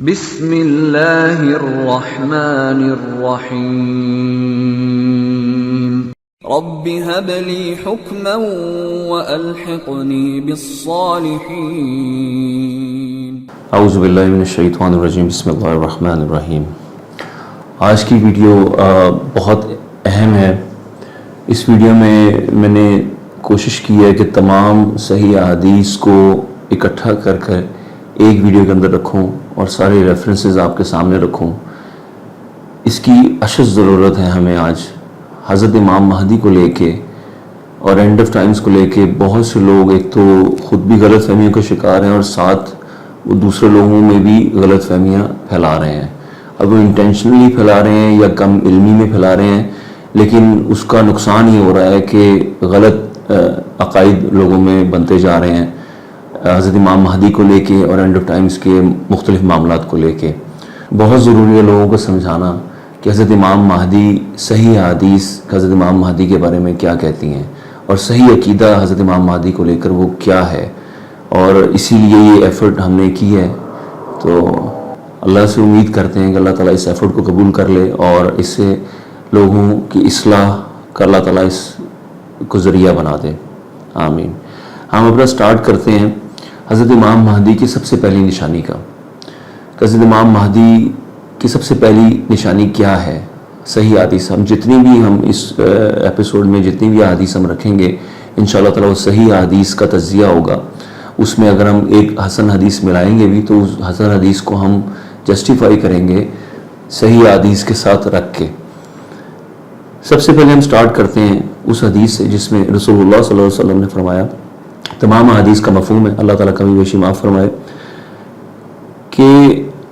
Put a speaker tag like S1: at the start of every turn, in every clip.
S1: بسم اللہ الرحمن الرحیم رب هب لی حکما والحقنی بالصالحین۔
S2: اعوذ باللہ من الشیطان الرجیم، بسم اللہ الرحمن الرحیم۔ آج کی ویڈیو بہت اہم ہے۔ اس ویڈیو میں نے کوشش کی ہے کہ تمام صحیح احادیث کو اکٹھا کر ایک ویڈیو کے اندر رکھوں اور سارے ریفرنسز آپ کے سامنے رکھوں۔ اس کی اشد ضرورت ہے ہمیں آج۔ حضرت امام مہدی کو لے کے اور اینڈ آف ٹائمز کو لے کے بہت سے لوگ ایک تو خود بھی غلط فہمیوں کا شکار ہیں اور ساتھ وہ دوسرے لوگوں میں بھی غلط فہمیاں پھیلا رہے ہیں۔ اب وہ انٹینشنلی پھیلا رہے ہیں یا کم علمی میں پھیلا رہے ہیں، لیکن اس کا نقصان یہ ہو رہا ہے کہ غلط عقائد لوگوں میں بنتے جا رہے ہیں حضرت امام مہدی کو لے کے اور اینڈ آف ٹائمز کے مختلف معاملات کو لے کے۔ بہت ضروری ہے لوگوں کو سمجھانا کہ حضرت امام مہدی، صحیح حدیث حضرت امام مہدی کے بارے میں کیا کہتی ہیں اور صحیح عقیدہ حضرت امام مہدی کو لے کر وہ کیا ہے، اور اسی لیے یہ ایفرٹ ہم نے کی ہے۔ تو اللہ سے امید کرتے ہیں کہ اللہ تعالیٰ اس ایفرٹ کو قبول کر لے اور اس سے لوگوں کی اصلاح کا اللہ تعالیٰ اس کو ذریعہ بنا دے، آمین۔ ہم اپنا سٹارٹ کرتے ہیں حضرت امام مہدی کی سب سے پہلی نشانی کا۔ حضرت امام مہدی کی سب سے پہلی نشانی کیا ہے؟ صحیح حدیث، ہم جتنی بھی اس ایپیسوڈ میں جتنی بھی حدیث ہم رکھیں گے انشاءاللہ تعالیٰ وہ صحیح حدیث کا تجزیہ ہوگا۔ اس میں اگر ہم ایک حسن حدیث ملائیں گے بھی تو اس حسن حدیث کو ہم جسٹیفائی کریں گے صحیح حدیث کے ساتھ رکھ کے۔ سب سے پہلے ہم سٹارٹ کرتے ہیں اس حدیث سے جس میں رسول اللہ صلی اللہ علیہ وسلم نے فرمایا، تمام حدیث کا مفہوم ہے، اللہ تعالیٰ کمی بیشی معاف فرمائے، کہ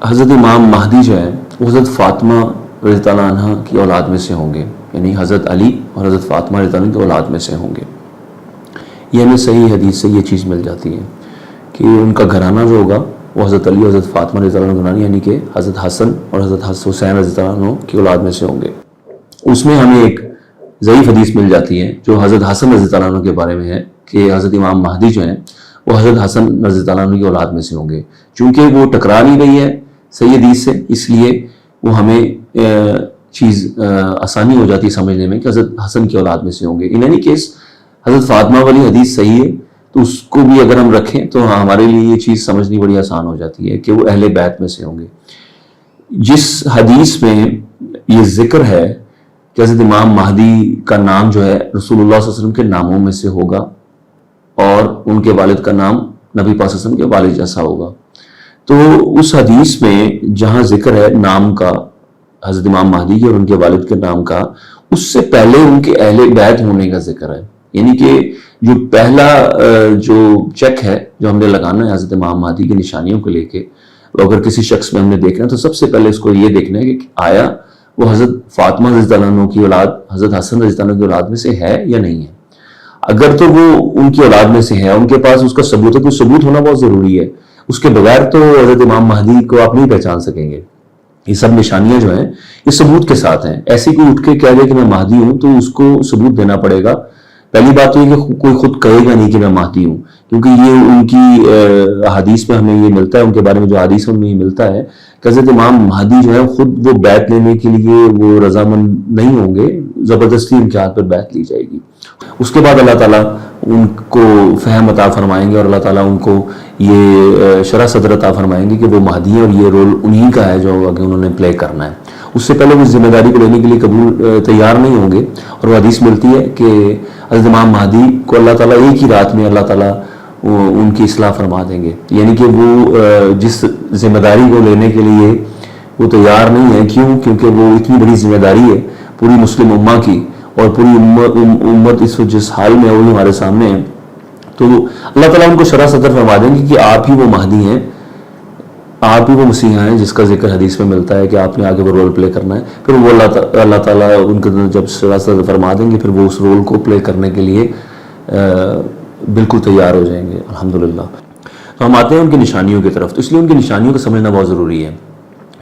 S2: حضرت امام مہدی جو ہے وہ حضرت فاطمہ رضی اللہ عنہ کی اولاد میں سے ہوں گے، یعنی حضرت علی اور حضرت فاطمہ رضی اللہ عنہ کی اولاد میں سے ہوں گے۔ یہ ہمیں صحیح حدیث سے یہ چیز مل جاتی ہے کہ ان کا گھرانہ جو ہوگا وہ حضرت علی اور حضرت فاطمہ رضی اللہ عنہ یعنی کہ حضرت حسن اور حضرت حسین رضی اللہ عنہ کی اولاد میں سے ہوں گے۔ اس میں ہمیں ایک ضعیف حدیث مل جاتی ہے جو حضرت حسن رضی اللہ عنہ کے بارے میں ہے کہ حضرت امام مہدی جو ہیں وہ حضرت حسن رضی اللہ عنہ کی اولاد میں سے ہوں گے۔ چونکہ وہ ٹکرا نہیں رہی ہے صحیح حدیث سے، اس لیے وہ ہمیں چیز آسانی ہو جاتی ہے سمجھنے میں کہ حضرت حسن کی اولاد میں سے ہوں گے۔ ان اینی کیس حضرت فاطمہ والی حدیث صحیح ہے تو اس کو بھی اگر ہم رکھیں تو ہمارے لیے یہ چیز سمجھنی بڑی آسان ہو جاتی ہے کہ وہ اہل بیت میں سے ہوں گے۔ جس حدیث میں یہ ذکر ہے کہ حضرت امام مہدی کا نام جو ہے رسول اللہ صلی اللہ علیہ وسلم کے ناموں میں سے ہوگا اور ان کے والد کا نام نبی پاک صلی اللہ علیہ وسلم کے والد جیسا ہوگا، تو اس حدیث میں جہاں ذکر ہے نام کا حضرت امام مہدی کے اور ان کے والد کے نام کا، اس سے پہلے ان کے اہل بیت ہونے کا ذکر ہے۔ یعنی کہ جو پہلا جو چیک ہے جو ہم نے لگانا ہے حضرت امام مہدی کی نشانیوں کو لے کے، اگر کسی شخص میں ہم نے دیکھنا ہے تو سب سے پہلے اس کو یہ دیکھنا ہے کہ آیا وہ حضرت فاطمہ رضی اللہ عنہ کی اولاد حضرت حسن رضی اللہ عنہ کی اولاد میں سے ہے یا نہیں ہے۔ اگر تو وہ ان کی اولاد میں سے ہے، ان کے پاس اس کا ثبوت ہے، تو ثبوت ہونا بہت ضروری ہے، اس کے بغیر تو حضرت امام مہدی کو آپ نہیں پہچان سکیں گے۔ یہ سب نشانیاں جو ہیں یہ ثبوت کے ساتھ ہیں۔ ایسی کوئی اٹھ کے کہہ دے کہ میں مہدی ہوں تو اس کو ثبوت دینا پڑے گا۔ پہلی بات تو یہ کہ کوئی خود کہے گا نہیں کہ میں مہدی ہوں، کیونکہ یہ ان کی حدیث میں ہمیں یہ ملتا ہے، ان کے بارے میں جو حدیث میں ہمیں یہ ملتا ہے کہ حضرت امام مہدی جو ہے خود وہ بیعت لینے کے لیے وہ رضامند نہیں ہوں گے، زبردستی ان کے ہاتھ پر بیعت لی جائے گی۔ اس کے بعد اللہ تعالیٰ ان کو فہم عطا فرمائیں گے اور اللہ تعالیٰ ان کو یہ شرح صدر عطا فرمائیں گے کہ وہ مہدی ہیں اور یہ رول انہی کا ہے جو آگے انہوں نے پلے کرنا ہے۔ اس سے پہلے وہ ذمہ داری کو لینے کے لیے تیار نہیں ہوں گے، اور وہ حدیث ملتی ہے کہ حضرت امام مہدی کو اللہ تعالیٰ ایک ہی رات میں اللہ تعالیٰ ان کی اصلاح فرما دیں گے، یعنی کہ وہ جس ذمہ داری کو لینے کے لیے وہ تیار نہیں ہے۔ کیوں؟ کیونکہ وہ اتنی بڑی ذمہ داری ہے پوری مسلم امہ کی، اور پوری امت اس وقت جس حال میں وہی ہمارے سامنے ہے، تو اللہ تعالیٰ ان کو شرح صدر فرما دیں گے کہ آپ ہی وہ مہدی ہیں، آپ ہی وہ مسیحا ہیں جس کا ذکر حدیث میں ملتا ہے کہ آپ نے آگے وہ رول پلے کرنا ہے۔ پھر وہ اللہ تعالیٰ ان کو جب شرح صدر فرما دیں گے پھر وہ اس رول کو پلے کرنے کے لیے بالکل تیار ہو جائیں گے، الحمدللہ۔ تو ہم آتے ہیں ان کی نشانیوں کی طرف۔ تو اس لیے ان کی نشانیوں کو سمجھنا بہت ضروری ہے،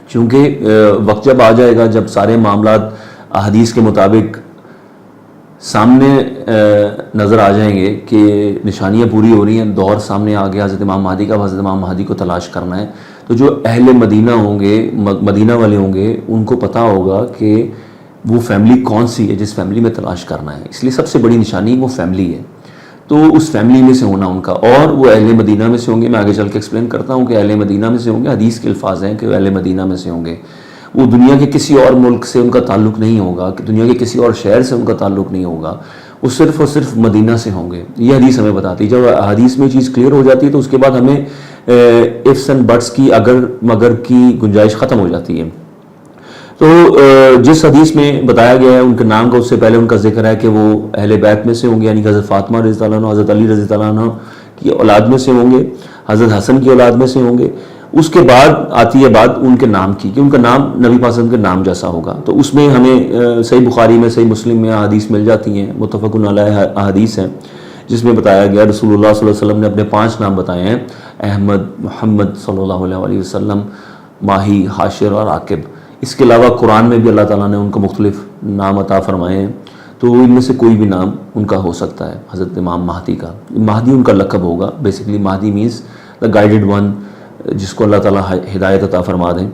S2: کیونکہ وقت جب آ جائے گا جب سارے معاملات احادیث کے مطابق سامنے نظر آ جائیں گے کہ نشانیاں پوری ہو رہی ہیں، دور سامنے آ گیا حضرت امام مہدی کا، حضرت امام مہدی کو تلاش کرنا ہے، تو جو اہل مدینہ ہوں گے، مدینہ والے ہوں گے، ان کو پتہ ہوگا کہ وہ فیملی کون سی ہے جس فیملی میں تلاش کرنا ہے. اس لیے سب سے بڑی نشانی وہ فیملی ہے. تو اس فیملی میں سے ہونا ان کا، اور وہ اہل مدینہ میں سے ہوں گے. میں آگے چل کے ایکسپلین کرتا ہوں کہ اہل مدینہ میں سے ہوں گے. حدیث کے الفاظ ہیں کہ وہ اہل مدینہ میں سے ہوں گے. وہ دنیا کے کسی اور ملک سے ان کا تعلق نہیں ہوگا، کہ دنیا کے کسی اور شہر سے ان کا تعلق نہیں ہوگا. وہ صرف اور صرف مدینہ سے ہوں گے. یہ حدیث ہمیں بتاتی ہے. جب حدیث میں چیز کلیئر ہو جاتی ہے تو اس کے بعد ہمیں ifs اینڈ بٹس کی اگر مگر کی گنجائش ختم ہو جاتی ہے. تو جس حدیث میں بتایا گیا ہے ان کے نام کا، اس سے پہلے ان کا ذکر ہے کہ وہ اہل بیت میں سے ہوں گے، یعنی کہ حضرت فاطمہ رضی اللہ عنہ، حضرت علی رضی اللہ عنہ کی اولاد میں سے ہوں گے، حضرت حسن کی اولاد میں سے ہوں گے. اس کے بعد آتی ہے بات ان کے نام کی، کہ ان کا نام نبی پاک صلی اللہ علیہ وسلم کے نام جیسا ہوگا. تو اس میں ہمیں صحیح بخاری میں، صحیح مسلم میں احادیث مل جاتی ہیں، متفق علیہ احادیث ہیں، جس میں بتایا گیا رسول اللہ صلی اللہ علیہ وسلم نے اپنے 5 نام بتائے ہیں: احمد، محمد صلی اللہ علیہ وسلم، ماہی، حاشر اور عاقب. اس کے علاوہ قرآن میں بھی اللہ تعالیٰ نے ان کو مختلف نام عطا فرمائے ہیں. تو ان میں سے کوئی بھی نام ان کا ہو سکتا ہے. حضرت امام مہدی کا، مہدی ان کا لقب ہوگا. Basically Mahdi means the guided one, جس کو اللہ تعالیٰ ہدایت عطا فرما دیں.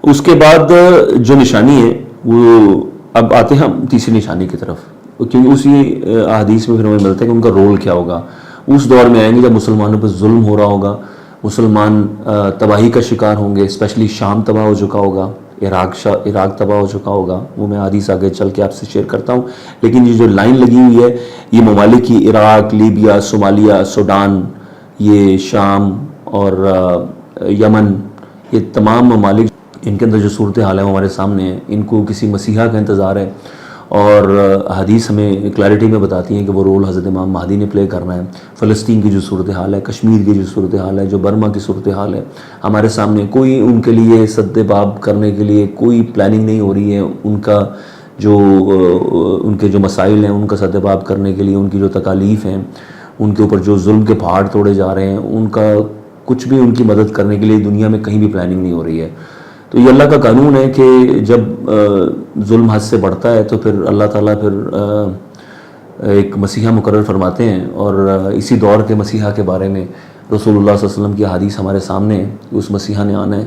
S2: اس کے بعد جو نشانی ہے وہ، اب آتے ہیں ہم تیسری نشانی کی طرف، کیونکہ اسی احادیث میں پھر ہمیں ملتا ہے کہ ان کا رول کیا ہوگا. اس دور میں آئیں گے جب مسلمانوں پر ظلم ہو رہا ہوگا، مسلمان تباہی کا شکار ہوں گے. اسپیشلی شام تباہ ہو چکا ہوگا، عراق تباہ ہو چکا ہوگا. وہ میں حدیث آگے چل کے آپ سے شیئر کرتا ہوں. لیکن یہ جو لائن لگی ہوئی ہے، یہ ممالک کی، عراق، لیبیا، صومالیہ، سوڈان، یہ شام اور یمن، یہ تمام ممالک، ان کے اندر جو صورتحال ہے وہ ہمارے سامنے ہے. ان کو کسی مسیحا کا انتظار ہے، اور حدیث ہمیں کلیئرٹی میں بتاتی ہیں کہ وہ رول حضرت امام مہدی نے پلے کرنا ہے. فلسطین کی جو صورتحال ہے، کشمیر کی جو صورتحال ہے، جو برما کی صورتحال ہے، ہمارے سامنے کوئی ان کے لیے سد باب کرنے کے لیے کوئی پلاننگ نہیں ہو رہی ہے. ان کا جو ان کے جو مسائل ہیں ان کا سد باب کرنے کے لیے، ان کی جو تکالیف ہیں، ان کے اوپر جو ظلم کے پہاڑ توڑے جا رہے ہیں، ان کا کچھ بھی ان کی مدد کرنے کے لیے دنیا میں کہیں بھی پلاننگ نہیں ہو رہی ہے. تو یہ اللہ کا قانون ہے کہ جب ظلم حد سے بڑھتا ہے تو پھر اللہ تعالیٰ پھر ایک مسیحا مقرر فرماتے ہیں. اور اسی دور کے مسیحا کے بارے میں رسول اللہ صلی اللہ علیہ وسلم کی حدیث ہمارے سامنے ہے کہ اس مسیحا نے آنا ہے،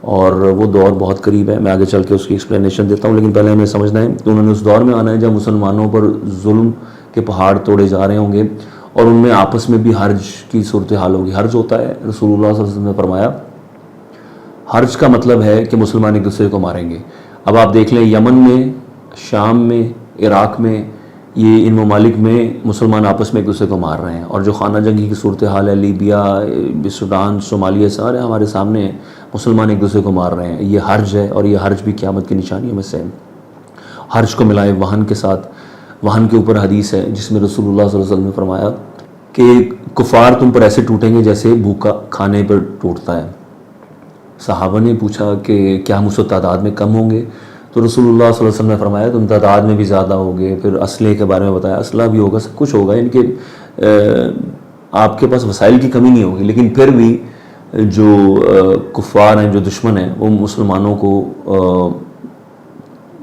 S2: اور وہ دور بہت قریب ہے. میں آگے چل کے اس کی ایکسپلینیشن دیتا ہوں، لیکن پہلے ہمیں سمجھنا ہے کہ انہوں نے اس دور میں آنا ہے جب مسلمانوں پر ظلم کے پہاڑ توڑے جا رہے ہوں گے، اور ان میں آپس میں بھی حرج کی صورتحال ہوگی. حرج ہوتا ہے، رسول اللہ صلی اللہ علیہ وسلم نے فرمایا، حرج کا مطلب ہے کہ مسلمان ایک دوسرے کو ماریں گے. اب آپ دیکھ لیں، یمن میں، شام میں، عراق میں، یہ ان ممالک میں مسلمان آپس میں ایک دوسرے کو مار رہے ہیں. اور جو خانہ جنگی کی صورتحال ہے، لیبیا، سوڈان، صومالیہ، سارے ہمارے سامنے ہیں، مسلمان ایک دوسرے کو مار رہے ہیں. یہ حرج ہے، اور یہ حرج بھی قیامت کی نشانیوں میں سے ہے. حرج کو ملائے وہن کے ساتھ. وہن کے اوپر حدیث ہے جس میں رسول اللہ صلی اللہ علیہ وسلم نے فرمایا کہ کفار تم پر ایسے ٹوٹیں گے جیسے بھوکا کھانے پر ٹوٹتا ہے. صحابہ نے پوچھا کہ کیا ہم اس وقت تعداد میں کم ہوں گے؟ تو رسول اللہ صلی اللہ علیہ وسلم نے فرمایا تم تعداد میں بھی زیادہ ہوگے. پھر اسلحے کے بارے میں بتایا، اسلحہ بھی ہوگا، سب کچھ ہوگا، یعنی کہ آپ کے پاس وسائل کی کمی نہیں ہوگی. لیکن پھر بھی جو کفار ہیں، جو دشمن ہیں، وہ مسلمانوں کو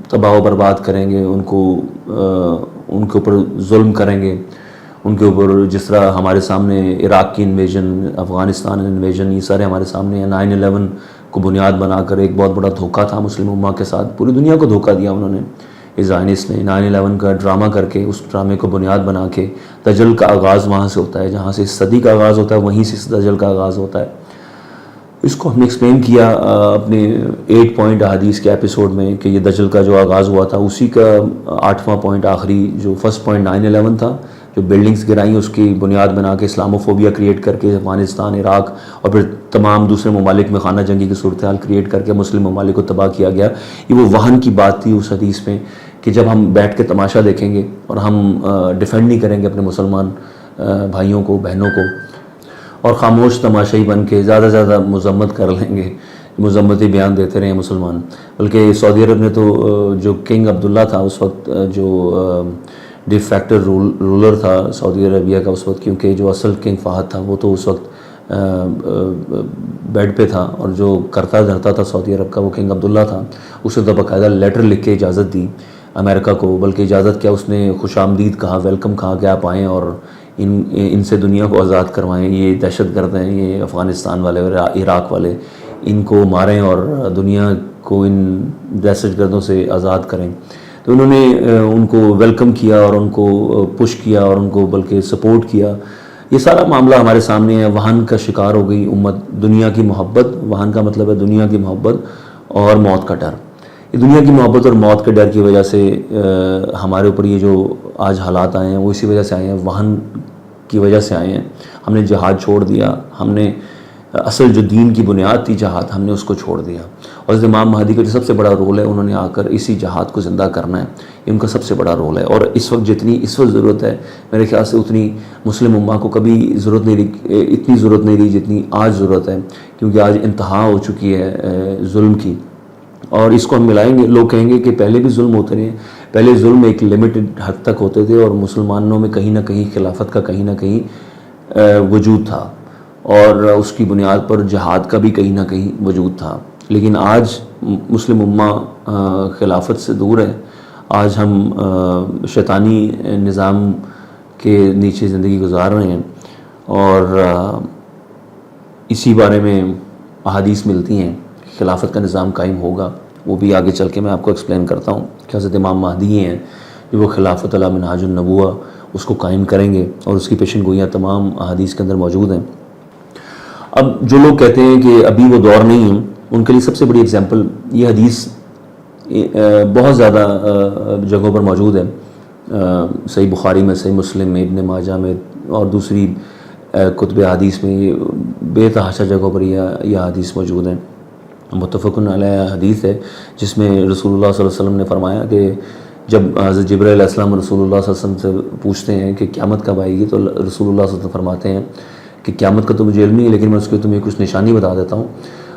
S2: تباہ و برباد کریں گے، ان کے اوپر ظلم کریں گے. ان کے اوپر جس طرح ہمارے سامنے عراق کی انویژن، افغانستان انویژن، یہ سارے ہمارے سامنے ہیں. 9/11 کو بنیاد بنا کر ایک بہت بڑا دھوکہ تھا مسلم امہ کے ساتھ. پوری دنیا کو دھوکہ دیا انہوں نے، زائنسٹ نے. 9/11 کا ڈرامہ کر کے، اس ڈرامے کو بنیاد بنا کے، دجل کا آغاز وہاں سے ہوتا ہے، جہاں سے صدی کا آغاز ہوتا ہے وہیں سے دجل کا آغاز ہوتا ہے. اس کو ہم نے ایکسپلین کیا اپنے 8 پوائنٹ حدیث کے ایپیسوڈ میں کہ یہ دجل کا جو آغاز ہوا تھا، اسی کا 8واں پوائنٹ، آخری جو فرسٹ پوائنٹ 9/11 تھا، جو بلڈنگز گرائیں اس کی بنیاد بنا کے اسلاموفوبیا کریٹ کر کے افغانستان، عراق اور پھر تمام دوسرے ممالک میں خانہ جنگی کی صورتحال کریٹ کر کے مسلم ممالک کو تباہ کیا گیا. یہ وہ وہن کی بات تھی اس حدیث میں کہ جب ہم بیٹھ کے تماشا دیکھیں گے اور ہم ڈیفینڈ نہیں کریں گے اپنے مسلمان بھائیوں کو، بہنوں کو، اور خاموش تماشائی بن کے زیادہ سے زیادہ مذمت کر لیں گے، مذمتی بیان دیتے رہے مسلمان. بلکہ سعودی عرب نے تو جو کنگ عبداللہ تھا اس وقت، جو ڈی فیکٹر رولر تھا سعودی عربیہ کا اس وقت، کیونکہ جو اصل کنگ فہد تھا وہ تو اس وقت بیڈ پہ تھا، اور جو کرتا دھرتا تھا سعودی عرب کا وہ کنگ عبداللہ تھا. اس نے تو باقاعدہ لیٹر لکھ کے اجازت دی امریکہ کو، بلکہ اجازت کیا، اس نے خوش آمدید کہا، ویلکم کہا کہ آپ آئیں اور ان سے دنیا کو آزاد کروائیں، یہ دہشت گرد ہیں، یہ افغانستان والے اور عراق والے، ان کو ماریں اور دنیا کو ان دہشت گردوں سے آزاد کریں۔ تو انہوں نے ان کو ویلکم کیا اور ان کو پش کیا اور ان کو بلکہ سپورٹ کیا۔ یہ سارا معاملہ ہمارے سامنے ہے۔ وہن کا شکار ہو گئی امت، دنیا کی محبت، وہن کا مطلب ہے دنیا کی محبت اور موت کا ڈر۔ یہ دنیا کی محبت اور موت کے ڈر کی وجہ سے ہمارے اوپر یہ جو آج حالات آئے ہیں وہ اسی وجہ سے آئے ہیں، وہن کی وجہ سے آئے ہیں۔ ہم نے جہاد چھوڑ دیا، ہم نے اصل جو دین کی بنیاد تھی جہاد، ہم نے اس کو چھوڑ دیا۔ اور حضرت امام مہدی کا جو سب سے بڑا رول ہے، انہوں نے آ کر اسی جہاد کو زندہ کرنا ہے، یہ ان کا سب سے بڑا رول ہے۔ اور اس وقت جتنی اس وقت ضرورت ہے میرے خیال سے اتنی مسلم امہ کو کبھی ضرورت نہیں رہی، اتنی ضرورت نہیں رہی جتنی آج ضرورت ہے، کیونکہ آج انتہا ہو چکی ہے ظلم کی۔ اور اس کو ہم ملائیں گے، لوگ کہیں گے کہ پہلے بھی ظلم ہوتے رہے، پہلے ظلم ایک لمیٹڈ حد تک ہوتے تھے اور مسلمانوں میں کہیں نہ کہیں خلافت کا کہیں نہ کہیں وجود تھا، اور اس کی بنیاد پر جہاد کا بھی کہیں نہ کہیں وجود تھا۔ لیکن آج مسلم امہ خلافت سے دور ہے، آج ہم شیطانی نظام کے نیچے زندگی گزار رہے ہیں، اور اسی بارے میں احادیث ملتی ہیں، خلافت کا نظام قائم ہوگا، وہ بھی آگے چل کے میں آپ کو ایکسپلین کرتا ہوں کہ حضرت امام مہدی ہیں جو وہ خلافت علی منہاج النبوہ اس کو قائم کریں گے، اور اس کی پیشن گوئیاں تمام احادیث کے اندر موجود ہیں۔ اب جو لوگ کہتے ہیں کہ ابھی وہ دور نہیں ہے، ان کے لیے سب سے بڑی اگزامپل یہ حدیث بہت زیادہ جگہوں پر موجود ہے، صحیح بخاری میں، صحیح مسلم میں، ابن ماجہ میں اور دوسری کتب حدیث میں، یہ بے تحاشا جگہوں پر یہ حدیث موجود ہیں۔ متفق علیہ حدیث ہے جس میں رسول اللہ صلی اللہ علیہ وسلم نے فرمایا کہ جب حضرت جبرائیل علیہ السلام رسول اللہ صلی اللہ علیہ وسلم سے پوچھتے ہیں کہ قیامت کب آئے گی، تو رسول اللہ صلی اللہ علیہ وسلم فرماتے ہیں کہ قیامت کا تو مجھے علم نہیں ہے، لیکن میں اس کی تمہیں کچھ نشانی بتا دیتا ہوں۔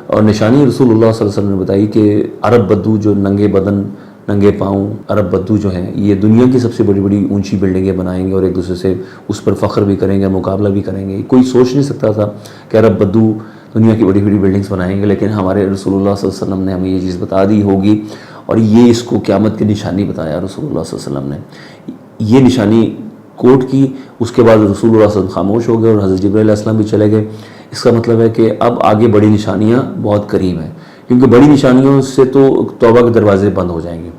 S2: اور نشانی رسول اللہ صلی اللہ علیہ وسلم نے بتائی کہ عرب بدو جو ننگے بدن ننگے پاؤں عرب بدو جو ہیں، یہ دنیا کی سب سے بڑی بڑی اونچی بلڈنگیں بنائیں گے اور ایک دوسرے سے اس پر فخر بھی کریں گے، مقابلہ بھی کریں گے۔ کوئی سوچ نہیں سکتا تھا کہ عرب بدو دنیا کی بڑی بڑی بلڈنگز بنائیں گے، لیکن ہمارے رسول اللہ صلی اللہ علیہ وسلم نے ہمیں یہ چیز بتا دی ہوگی، اور یہ اس کو قیامت کی نشانی بتایا رسول اللہ صلی اللہ علیہ وسلم نے۔ یہ نشانی کوٹ کی، اس کے بعد رسول اللہ صلی اللہ علیہ وسلم خاموش ہو گئے اور حضرت جبرائیل علیہ السلام بھی چلے گئے۔ اس کا مطلب ہے کہ اب آگے بڑی نشانیاں بہت قریب ہیں، کیونکہ بڑی نشانیوں سے تو توبہ کے دروازے بند ہو جائیں گے۔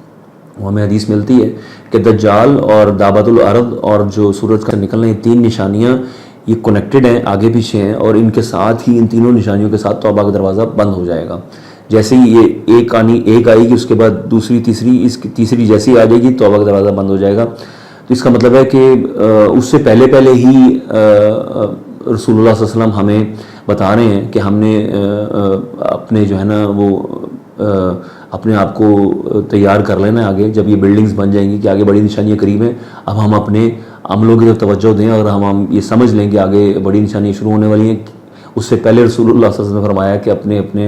S2: وہ ہمیں حدیث ملتی ہے کہ دجال اور دعوت الارض اور جو سورج کا نکلنا، یہ تین نشانیاں یہ کنیکٹڈ ہیں، آگے پیچھے ہیں، اور ان کے ساتھ ہی ان تینوں نشانیوں کے ساتھ توبہ کا دروازہ بند ہو جائے گا۔ جیسے ہی یہ ایک آئے گی، اس کے بعد دوسری، تیسری جیسے ہی آ جائے گی، توبہ کا دروازہ بند ہو جائے گا۔ تو اس کا مطلب ہے کہ اس سے پہلے ہی رسول اللہ صلی اللہ علیہ وسلم ہمیں بتا رہے ہیں کہ ہم نے اپنے جو ہے نا وہ اپنے آپ کو تیار کر لینا ہے آگے، جب یہ بلڈنگز بن جائیں گی کہ آگے بڑی نشانیاں قریب ہیں، اب ہم اپنے عملوں کی طرف توجہ دیں اور ہم یہ سمجھ لیں کہ آگے بڑی نشانیاں شروع ہونے والی ہیں۔ اس سے پہلے رسول اللہ صلی اللہ علیہ وسلم نے فرمایا کہ اپنے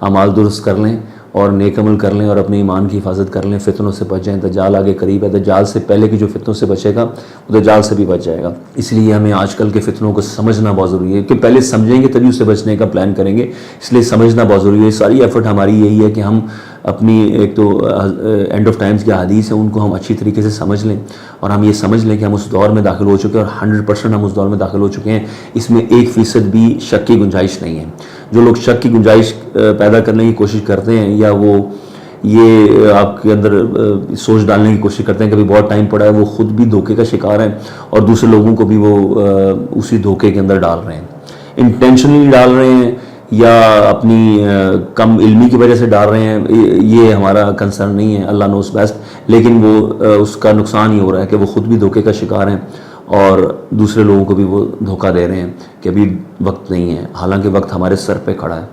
S2: اعمال درست کر لیں اور نیک عمل کر لیں اور اپنے ایمان کی حفاظت کر لیں، فتنوں سے بچ جائیں۔ دجال آگے قریب ہے، دجال سے پہلے کی جو فتنوں سے بچے گا وہ دجال سے بھی بچ جائے گا۔ اس لیے ہمیں آج کل کے فتنوں کو سمجھنا بہت ضروری ہے، کہ پہلے سمجھیں گے تبھی اس سے بچنے کا پلان کریں گے، اس لیے سمجھنا بہت ضروری ہے۔ ساری ایفرٹ ہماری یہی ہے کہ ہم اپنی ایک تو اینڈ آف ٹائمز کی حدیث ہیں ان کو ہم اچھی طریقے سے سمجھ لیں، اور ہم یہ سمجھ لیں کہ ہم اس دور میں داخل ہو چکے ہیں اور 100% ہم اس دور میں داخل ہو چکے ہیں، اس میں 1% بھی شک کی گنجائش نہیں ہے۔ جو لوگ شک کی گنجائش پیدا کرنے کی کوشش کرتے ہیں، یا وہ یہ آپ کے اندر سوچ ڈالنے کی کوشش کرتے ہیں کہ ابھی بہت ٹائم پڑا ہے، وہ خود بھی دھوکے کا شکار ہیں اور دوسرے لوگوں کو بھی وہ اسی دھوکے کے اندر ڈال رہے ہیں، انٹینشنلی ڈال رہے ہیں یا اپنی کم علمی کی وجہ سے ڈال رہے ہیں، یہ ہمارا کنسرن نہیں ہے، اللہ نوز بیسٹ، لیکن وہ اس کا نقصان ہی ہو رہا ہے کہ وہ خود بھی دھوکے کا شکار ہیں اور دوسرے لوگوں کو بھی وہ دھوکہ دے رہے ہیں کہ ابھی وقت نہیں ہے، حالانکہ وقت ہمارے سر پہ کھڑا ہے،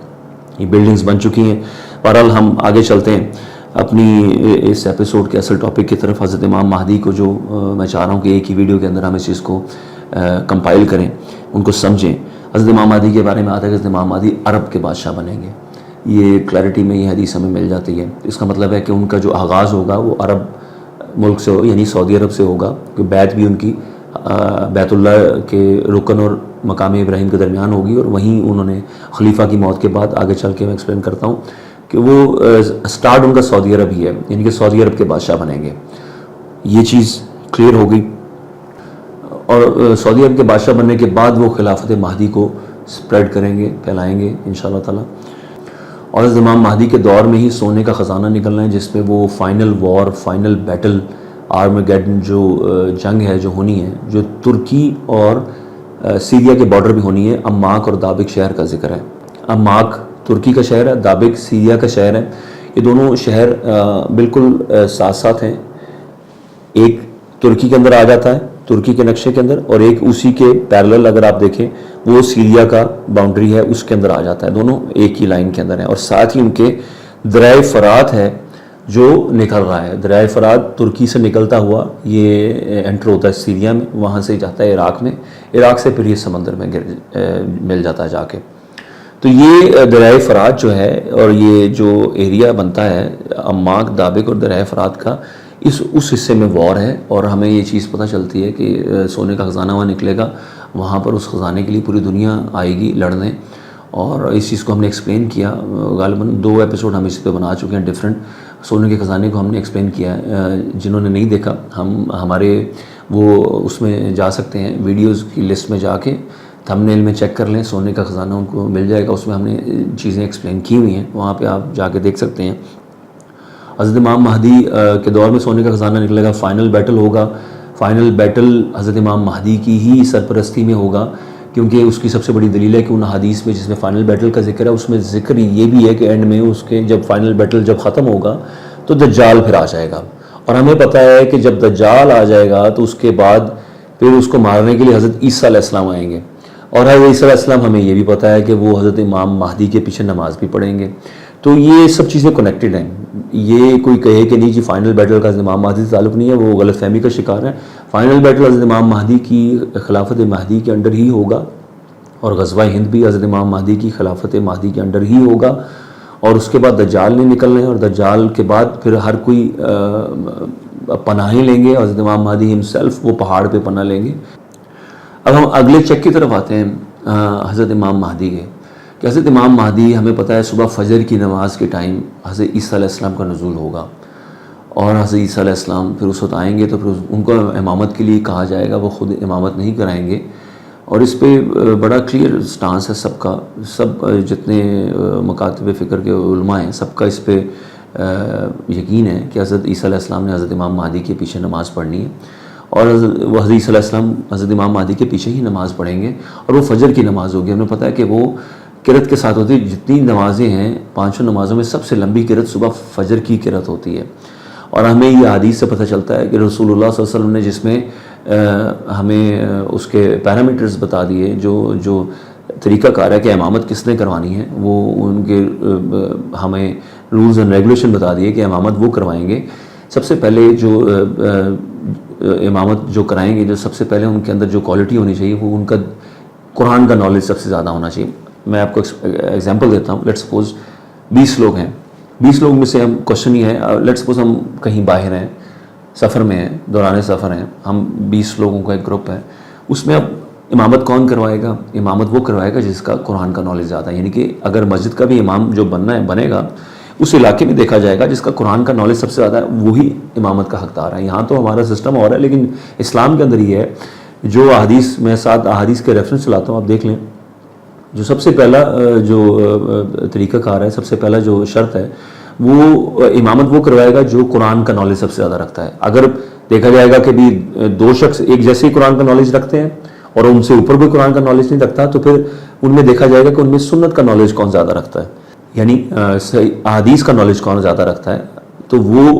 S2: یہ بلڈنگز بن چکی ہیں۔ بہرحال ہم آگے چلتے ہیں اپنی اس ایپیسوڈ کے اصل ٹاپک کی طرف، حضرت امام مہدی کو جو میں چاہ رہا ہوں کہ ایک ہی ویڈیو کے اندر ہم اس چیز کو کمپائل کریں، ان کو سمجھیں۔ حضرت امام مہدی کے بارے میں آتا ہے کہ حضرت امام مہدی عرب کے بادشاہ بنیں گے، یہ کلیئرٹی میں یہ حدیث ہمیں مل جاتی ہے۔ اس کا مطلب ہے کہ ان کا جو آغاز ہوگا وہ عرب ملک سے یعنی سعودی عرب سے ہوگا، کہ بیعت بھی ان کی بیت اللہ کے رکن اور مقام ابراہیم کے درمیان ہوگی، اور وہیں انہوں نے خلیفہ کی موت کے بعد آگے چل کے میں ایکسپلین کرتا ہوں کہ وہ سٹارٹ ان کا سعودی عرب ہی ہے، یعنی کہ سعودی عرب کے بادشاہ بنیں گے۔ یہ چیز کلیئر ہو گئی۔ اور سعودی عرب کے بادشاہ بننے کے بعد وہ خلافت مہدی کو سپریڈ کریں گے، پھیلائیں گے انشاءاللہ تعالیٰ. اور حضرت امام مہدی کے دور میں ہی سونے کا خزانہ نکلنا ہے، جس پہ وہ فائنل وار، فائنل بیٹل، آرمیگیڈن جو جنگ ہے جو ہونی ہے، جو ترکی اور سیریا کے بارڈر بھی ہونی ہے. اماک اور دابق شہر کا ذکر ہے. اماک ترکی کا شہر ہے، دابق سیریا کا شہر ہے. یہ دونوں شہر بالکل ساتھ ساتھ ہیں. ایک ترکی کے اندر آ جاتا ہے، ترکی کے نقشے کے اندر، اور ایک اسی کے پیرلل اگر آپ دیکھیں وہ سیریا کا باؤنڈری ہے، اس کے اندر آ جاتا ہے. دونوں ایک ہی لائن کے اندر ہیں. اور ساتھ ہی ان کے دریائے فرات ہے جو نکل رہا ہے. دریائے فرات ترکی سے نکلتا ہوا یہ انٹر ہوتا ہے سیریا میں، وہاں سے جاتا ہے عراق میں، عراق سے پھر یہ سمندر میں مل جاتا ہے جا کے. تو یہ دریائے فرات جو ہے اور یہ جو ایریا بنتا ہے اماک، دابق اور دریائے فرات کا، اس حصے میں وار ہے. اور ہمیں یہ چیز پتہ چلتی ہے کہ سونے کا خزانہ وہاں نکلے گا، وہاں پر اس خزانے کے لیے پوری دنیا آئے گی لڑنے. اور اس چیز کو ہم نے ایکسپلین کیا، غالباً 2 ایپیسوڈ ہم اس پہ بنا چکے ہیں ڈیفرنٹ. سونے کے خزانے کو ہم نے ایکسپلین کیا ہے. جنہوں نے نہیں دیکھا ہمارے وہ اس میں جا سکتے ہیں، ویڈیوز کی لسٹ میں جا کے تھمبنیل میں چیک کر لیں، سونے کا خزانہ ان کو مل جائے گا. اس میں ہم نے چیزیں ایکسپلین کی ہوئی ہیں، وہاں پہ آپ جا کے دیکھ سکتے ہیں. حضرت امام مہدی کے دور میں سونے کا خزانہ نکلے گا. فائنل بیٹل ہوگا. فائنل بیٹل حضرت امام مہدی کی ہی سرپرستی میں ہوگا، کیونکہ اس کی سب سے بڑی دلیل ہے کہ ان حدیث میں جس میں فائنل بیٹل کا ذکر ہے، اس میں ذکر یہ بھی ہے کہ اینڈ میں اس کے جب فائنل بیٹل جب ختم ہوگا تو دجال پھر آ جائے گا. اور ہمیں پتہ ہے کہ جب دجال آ جائے گا تو اس کے بعد پھر اس کو مارنے کے لیے حضرت عیسیٰ علیہ السلام آئیں گے. اور حضرت عیسیٰ علیہ السلام ہمیں یہ بھی پتہ ہے کہ وہ حضرت امام مہدی کے پیچھے نماز بھی پڑھیں گے. تو یہ سب چیزیں کنیکٹڈ ہیں. یہ کوئی کہے کہ نہیں جی فائنل بیٹل کا حضرت امام مہدی سے تعلق نہیں ہے، وہ غلط فہمی کا شکار ہے. فائنل بیٹل حضرت امام مہدی کی خلافت مہدی کے انڈر ہی ہوگا، اور غزوہ ہند بھی حضرت امام مہدی کی خلافت مہدی کے انڈر ہی ہوگا. اور اس کے بعد دجال نے نکلنے ہیں، اور دجال کے بعد پھر ہر کوئی پناہیں لیں گے. حضرت امام مہدی ہمسیلف وہ پہاڑ پہ پناہ لیں گے. اب ہم اگلے چیک کی طرف آتے ہیں حضرت امام مہدی کے، کہ حضرت امام مہدی ہمیں پتہ ہے صبح فجر کی نماز کے ٹائم حضرت عیسیٰ علیہ السلام کا نزول ہوگا. اور حضرت عیسیٰ علیہ السلام پھر اس وقت آئیں گے تو پھر ان کو امامت کے لیے کہا جائے گا، وہ خود امامت نہیں کرائیں گے. اور اس پہ بڑا کلیئر سٹانس ہے سب کا، سب جتنے مکاتب فکر کے علماء ہیں سب کا اس پہ یقین ہے کہ حضرت عیسیٰ علیہ السلام نے حضرت امام مہدی کے پیچھے نماز پڑھنی ہے. اور وہ حضرت عیسیٰ علیہ السلام حضرت امام مہدی کے پیچھے ہی نماز پڑھیں گے، اور وہ فجر کی نماز ہوگی. ہمیں پتہ ہے کہ وہ قرت کے ساتھ ہوتی ہے. جتنی نمازیں ہیں 5 نمازوں میں سب سے لمبی قرت صبح فجر کی قرت ہوتی ہے. اور ہمیں یہ حدیث سے پتہ چلتا ہے کہ رسول اللہ صلی اللہ علیہ وسلم نے جس میں ہمیں اس کے پیرامیٹرز بتا دیے، جو طریقہ کار ہے کہ امامت کس نے کروانی ہے، وہ ان کے ہمیں رولز اینڈ ریگولیشن بتا دیے کہ امامت وہ کروائیں گے. سب سے پہلے جو امامت جو کرائیں گے، جو سب سے پہلے ان کے اندر جو کوالٹی ہونی چاہیے وہ ان کا قرآن کا نالج سب سے زیادہ ہونا چاہیے. میں آپ کو ایگزامپل دیتا ہوں. لیٹ سپوز 20 لوگ ہیں، 20 لوگ میں سے ہم کوشچن یہ ہے، لیٹ سپوز ہم کہیں باہر ہیں، سفر میں ہیں، دوران سفر ہیں، ہم 20 لوگوں کا ایک گروپ ہے. اس میں اب امامت کون کروائے گا؟ امامت وہ کروائے گا جس کا قرآن کا نالج زیادہ ہے. یعنی کہ اگر مسجد کا بھی امام جو بنے گا، اس علاقے میں دیکھا جائے گا جس کا قرآن کا نالج سب سے زیادہ ہے وہی امامت کا حقدار ہے. یہاں تو ہمارا سسٹم اور ہے، لیکن اسلام کے اندر یہ ہے. جو احادیث میں 7 احادیث کے ریفرنس چلاتا ہوں، آپ دیکھ لیں. جو سب سے پہلا جو طریقہ کار ہے، سب سے پہلا جو شرط ہے، وہ امامت وہ کروائے گا جو قرآن کا نالج سب سے زیادہ رکھتا ہے. اگر دیکھا جائے گا کہ بھی 2 شخص ایک جیسے ہی قرآن کا نالج رکھتے ہیں اور ان سے اوپر بھی قرآن کا نالج نہیں رکھتا، تو پھر ان میں دیکھا جائے گا کہ ان میں سنت کا نالج کون زیادہ رکھتا ہے، یعنی احادیث کا نالج کون زیادہ رکھتا ہے. تو وہ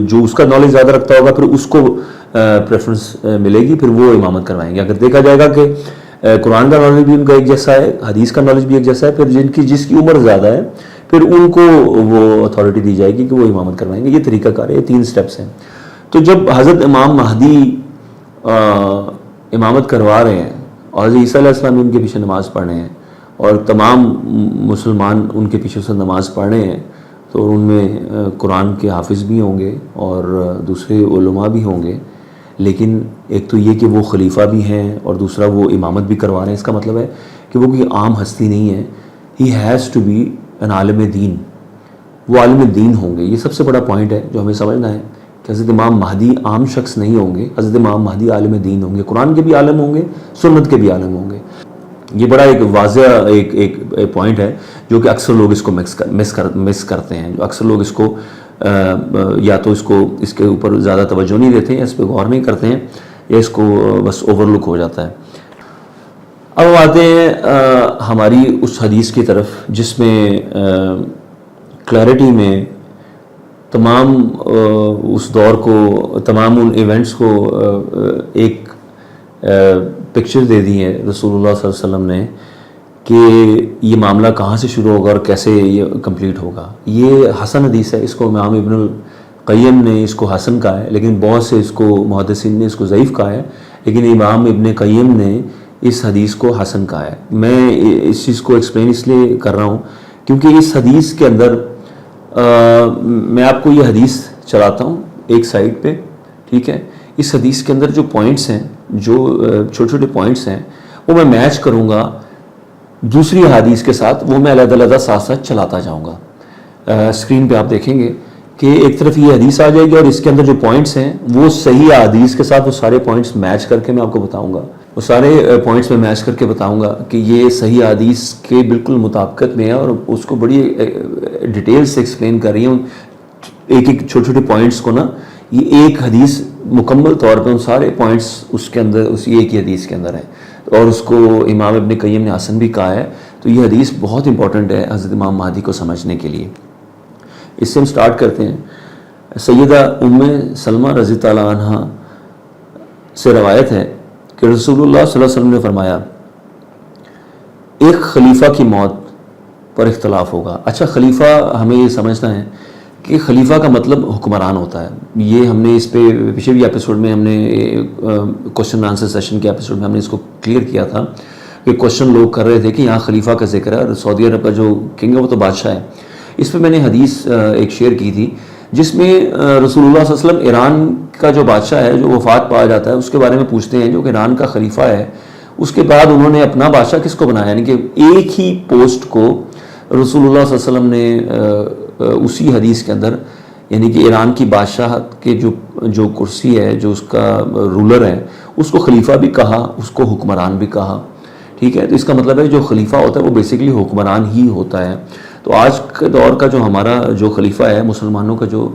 S2: جو اس کا نالج زیادہ رکھتا ہوگا پھر اس کو پریفرنس ملے گی، پھر وہ امامت کروائیں گے. اگر دیکھا جائے گا کہ قرآن کا نالج بھی ان کا ایک جیسا ہے، حدیث کا نالج بھی ایک جیسا ہے، پھر جس کی عمر زیادہ ہے پھر ان کو وہ اتھارٹی دی جائے گی کہ وہ امامت کروائیں گے. یہ طریقہ کار ہے، یہ 3 سٹیپس ہیں. تو جب حضرت امام مہدی امامت کروا رہے ہیں اور حضرت عیسیٰ علیہ السلام ان کے پیچھے نماز پڑھ رہے ہیں اور تمام مسلمان ان کے پیچھے سے نماز پڑھ رہے ہیں، تو ان میں قرآن کے حافظ بھی ہوں گے اور دوسرے علماء بھی ہوں گے. لیکن ایک تو یہ کہ وہ خلیفہ بھی ہیں اور دوسرا وہ امامت بھی کروا رہے ہیں. اس کا مطلب ہے کہ وہ کوئی عام ہستی نہیں ہے. He has to be an عالم دین، وہ عالم دین ہوں گے. یہ سب سے بڑا پوائنٹ ہے جو ہمیں سمجھنا ہے کہ حضرت امام مہدی عام شخص نہیں ہوں گے، حضرت امام مہدی عالم دین ہوں گے، قرآن کے بھی عالم ہوں گے، سنت کے بھی عالم ہوں گے۔ یہ بڑا ایک واضح ایک پوائنٹ ہے جو کہ اکثر لوگ اس کو مس کرتے ہیں، جو اکثر لوگ اس کو یا تو اس کے اوپر زیادہ توجہ نہیں دیتے ہیں، اس پہ غور نہیں کرتے ہیں، یا اس کو بس اوور لک ہو جاتا ہے۔ اب آتے ہیں ہماری اس حدیث کی طرف جس میں کلیئرٹی میں تمام اس دور کو، تمام ان ایونٹس کو ایک پکچر دے دی ہے رسول اللہ صلی اللہ علیہ وسلم نے کہ یہ معاملہ کہاں سے شروع ہوگا اور کیسے یہ کمپلیٹ ہوگا۔ یہ حسن حدیث ہے، اس کو امام ابن القیم نے اس کو حسن کہا ہے، لیکن بہت سے اس کو محدثین نے اس کو ضعیف کہا ہے، لیکن امام ابن قیم نے اس حدیث کو حسن کہا ہے۔ میں اس چیز کو ایکسپلین اس لیے کر رہا ہوں کیونکہ اس حدیث کے اندر میں آپ کو یہ حدیث چلاتا ہوں ایک سائٹ پہ، ٹھیک ہے۔ اس حدیث کے اندر جو پوائنٹس ہیں، جو چھوٹے چھوٹے پوائنٹس ہیں، وہ میں میچ کروں گا دوسری حدیث کے ساتھ، وہ میں علیحدہ ساتھ ساتھ چلاتا جاؤں گا۔ اسکرین پہ آپ دیکھیں گے کہ ایک طرف یہ حدیث آ جائے گی اور اس کے اندر جو پوائنٹس ہیں وہ صحیح حدیث کے ساتھ وہ سارے پوائنٹس میچ کر کے میں آپ کو بتاؤں گا، وہ سارے پوائنٹس میں میچ کر کے بتاؤں گا کہ یہ صحیح حدیث کے بالکل مطابقت میں ہے، اور اس کو بڑی ڈیٹیل سے ایکسپلین کر رہی ہوں، ایک ایک چھوٹے چھوٹے پوائنٹس کو نا۔ یہ ایک حدیث مکمل طور پہ ان سارے پوائنٹس اس کے اندر، اسی ایک ہی حدیث کے اندر ہیں، اور اس کو امام ابن قیم نے حسن بھی کہا ہے۔ تو یہ حدیث بہت امپورٹنٹ ہے حضرت امام مہدی کو سمجھنے کے لیے۔ اس سے ہم سٹارٹ کرتے ہیں۔ سیدہ ام سلمہ رضی اللہ عنہ سے روایت ہے کہ رسول اللہ صلی اللہ علیہ وسلم نے فرمایا ایک خلیفہ کی موت پر اختلاف ہوگا۔ اچھا، خلیفہ ہمیں یہ سمجھنا ہے کہ خلیفہ کا مطلب حکمران ہوتا ہے۔ یہ ہم نے اس پہ پچھلے بھی ایپیسوڈ میں ہم نے کوشچن آنسر سیشن کے ایپیسوڈ میں ہم نے اس کو کلیئر کیا تھا کہ کوشچن لوگ کر رہے تھے کہ یہاں خلیفہ کا ذکر ہے اور سعودی عرب کا جو کنگ ہے وہ تو بادشاہ ہے۔ اس پہ میں نے حدیث ایک شیئر کی تھی جس میں رسول اللہ صلی اللہ علیہ وسلم ایران کا جو بادشاہ ہے جو وفات پایا جاتا ہے اس کے بارے میں پوچھتے ہیں، جو کہ ایران کا خلیفہ ہے۔ اس کے بعد انہوں نے اپنا بادشاہ کس کو بنایا، یعنی کہ ایک ہی پوسٹ کو رسول اللہ صلی اللہ علیہ وسلم نے اسی حدیث کے اندر، یعنی کہ ایران کی بادشاہت کے جو کرسی ہے، جو اس کا رولر ہے، اس کو خلیفہ بھی کہا، اس کو حکمران بھی کہا، ٹھیک ہے۔ تو اس کا مطلب ہے جو خلیفہ ہوتا ہے وہ بیسیکلی حکمران ہی ہوتا ہے۔ تو آج کے دور کا جو ہمارا جو خلیفہ ہے، مسلمانوں کا جو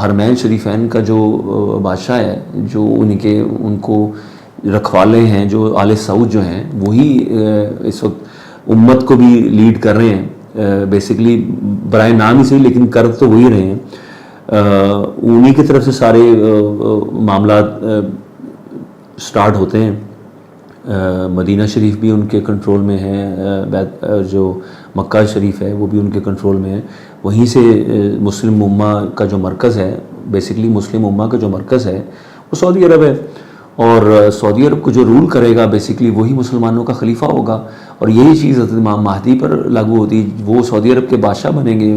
S2: حرمین شریفین کا جو بادشاہ ہے، جو ان کو رکھوالے ہیں، جو آل سعود جو ہیں، وہی اس وقت امت کو بھی لیڈ کر رہے ہیں، بیسیکلی برائے نام ہی صحیح لیکن کر تو وہی رہے ہیں۔ انہی کی طرف سے سارے معاملات سٹارٹ ہوتے ہیں۔ مدینہ شریف بھی ان کے کنٹرول میں ہے، جو مکہ شریف ہے وہ بھی ان کے کنٹرول میں ہے۔ وہیں سے مسلم امہ کا جو مرکز ہے، بیسیکلی مسلم امہ کا جو مرکز ہے وہ سعودی عرب ہے، اور سعودی عرب کو جو رول کرے گا بیسیکلی وہی مسلمانوں کا خلیفہ ہوگا، اور یہی چیز حضرت امام مہدی پر لاگو ہوتی۔ وہ سعودی عرب کے بادشاہ بنیں گے،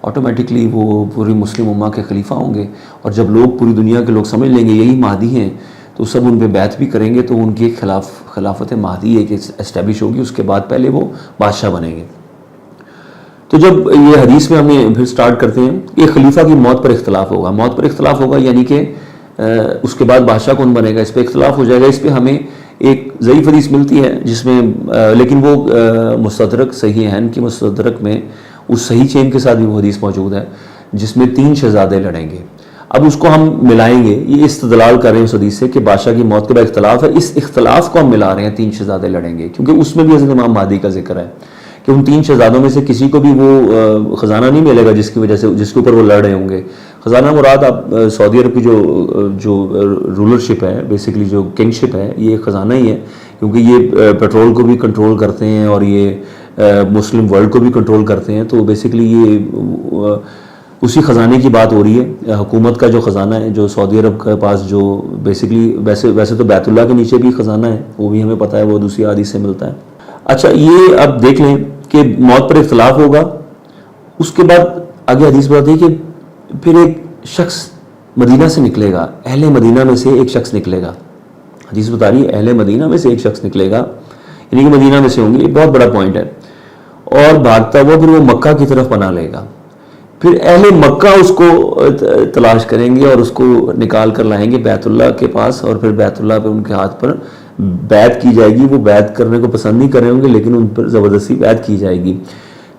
S2: آٹومیٹکلی وہ پوری مسلم امہ کے خلیفہ ہوں گے، اور جب لوگ پوری دنیا کے لوگ سمجھ لیں گے یہی مہدی ہیں تو سب ان پہ بیعت بھی کریں گے، تو ان کی خلافت مہدی ایک اسٹیبلش ہوگی، اس کے بعد پہلے وہ بادشاہ بنیں گے۔ تو جب یہ حدیث میں ہم نے پھر سٹارٹ کرتے ہیں، یہ خلیفہ کی موت پر اختلاف ہوگا۔ موت پر اختلاف ہوگا یعنی کہ اس کے بعد بادشاہ کون بنے گا، اس پہ اختلاف ہو جائے گا۔ اس پہ ہمیں ایک ضعیف حدیث ملتی ہے جس میں لیکن وہ مستدرک صحیح حین کی مستدرک میں اس صحیح چین کے ساتھ بھی وہ حدیث موجود ہے جس میں 3 شہزادے لڑیں گے۔ اب اس کو ہم ملائیں گے، یہ استدلال کر رہے ہیں اس حدیث سے کہ بادشاہ کی موت کے بعد اختلاف ہے، اس اختلاف کو ہم ملا رہے ہیں 3 شہزادے لڑیں گے، کیونکہ اس میں بھی حضرت امام مہدی کا ذکر ہے کہ ان 3 شہزادوں میں سے کسی کو بھی وہ خزانہ نہیں ملے گا جس کی وجہ سے جس کے اوپر وہ لڑ رہے ہوں گے۔ خزانہ مراد آپ سعودی عرب کی جو رولرشپ ہے، بیسیکلی جو کنگ شپ ہے، یہ خزانہ ہی ہے، کیونکہ یہ پیٹرول کو بھی کنٹرول کرتے ہیں اور یہ مسلم ورلڈ کو بھی کنٹرول کرتے ہیں، تو بیسیکلی یہ اسی خزانے کی بات ہو رہی ہے۔ حکومت کا جو خزانہ ہے جو سعودی عرب کے پاس، جو بیسیکلی ویسے تو بیت اللہ کے نیچے بھی خزانہ ہے، وہ بھی ہمیں پتہ ہے، وہ دوسری حدیث سے ملتا ہے۔ اچھا، یہ اب دیکھ لیں کہ موت پر اختلاف ہوگا۔ اس کے بعد آگے حدیث بتاتی ہے کہ پھر ایک شخص مدینہ سے نکلے گا، اہل مدینہ میں سے ایک شخص نکلے گا۔ حدیث بتا رہی ہے اہل مدینہ میں سے ایک شخص نکلے گا، یعنی کہ مدینہ میں سے ہوں گے، یہ بہت بڑا پوائنٹ ہے، اور بھاگتا ہوا پھر وہ مکہ کی طرف پناہ لے گا۔ پھر اہل مکہ اس کو تلاش کریں گے اور اس کو نکال کر لائیں گے بیت اللہ کے پاس، اور پھر بیت اللہ پہ ان کے ہاتھ پر بیعت کی جائے گی. وہ بیعت کرنے کو پسند نہیں کر رہے ہوں گے لیکن ان پر زبردستی بیعت کی جائے گی.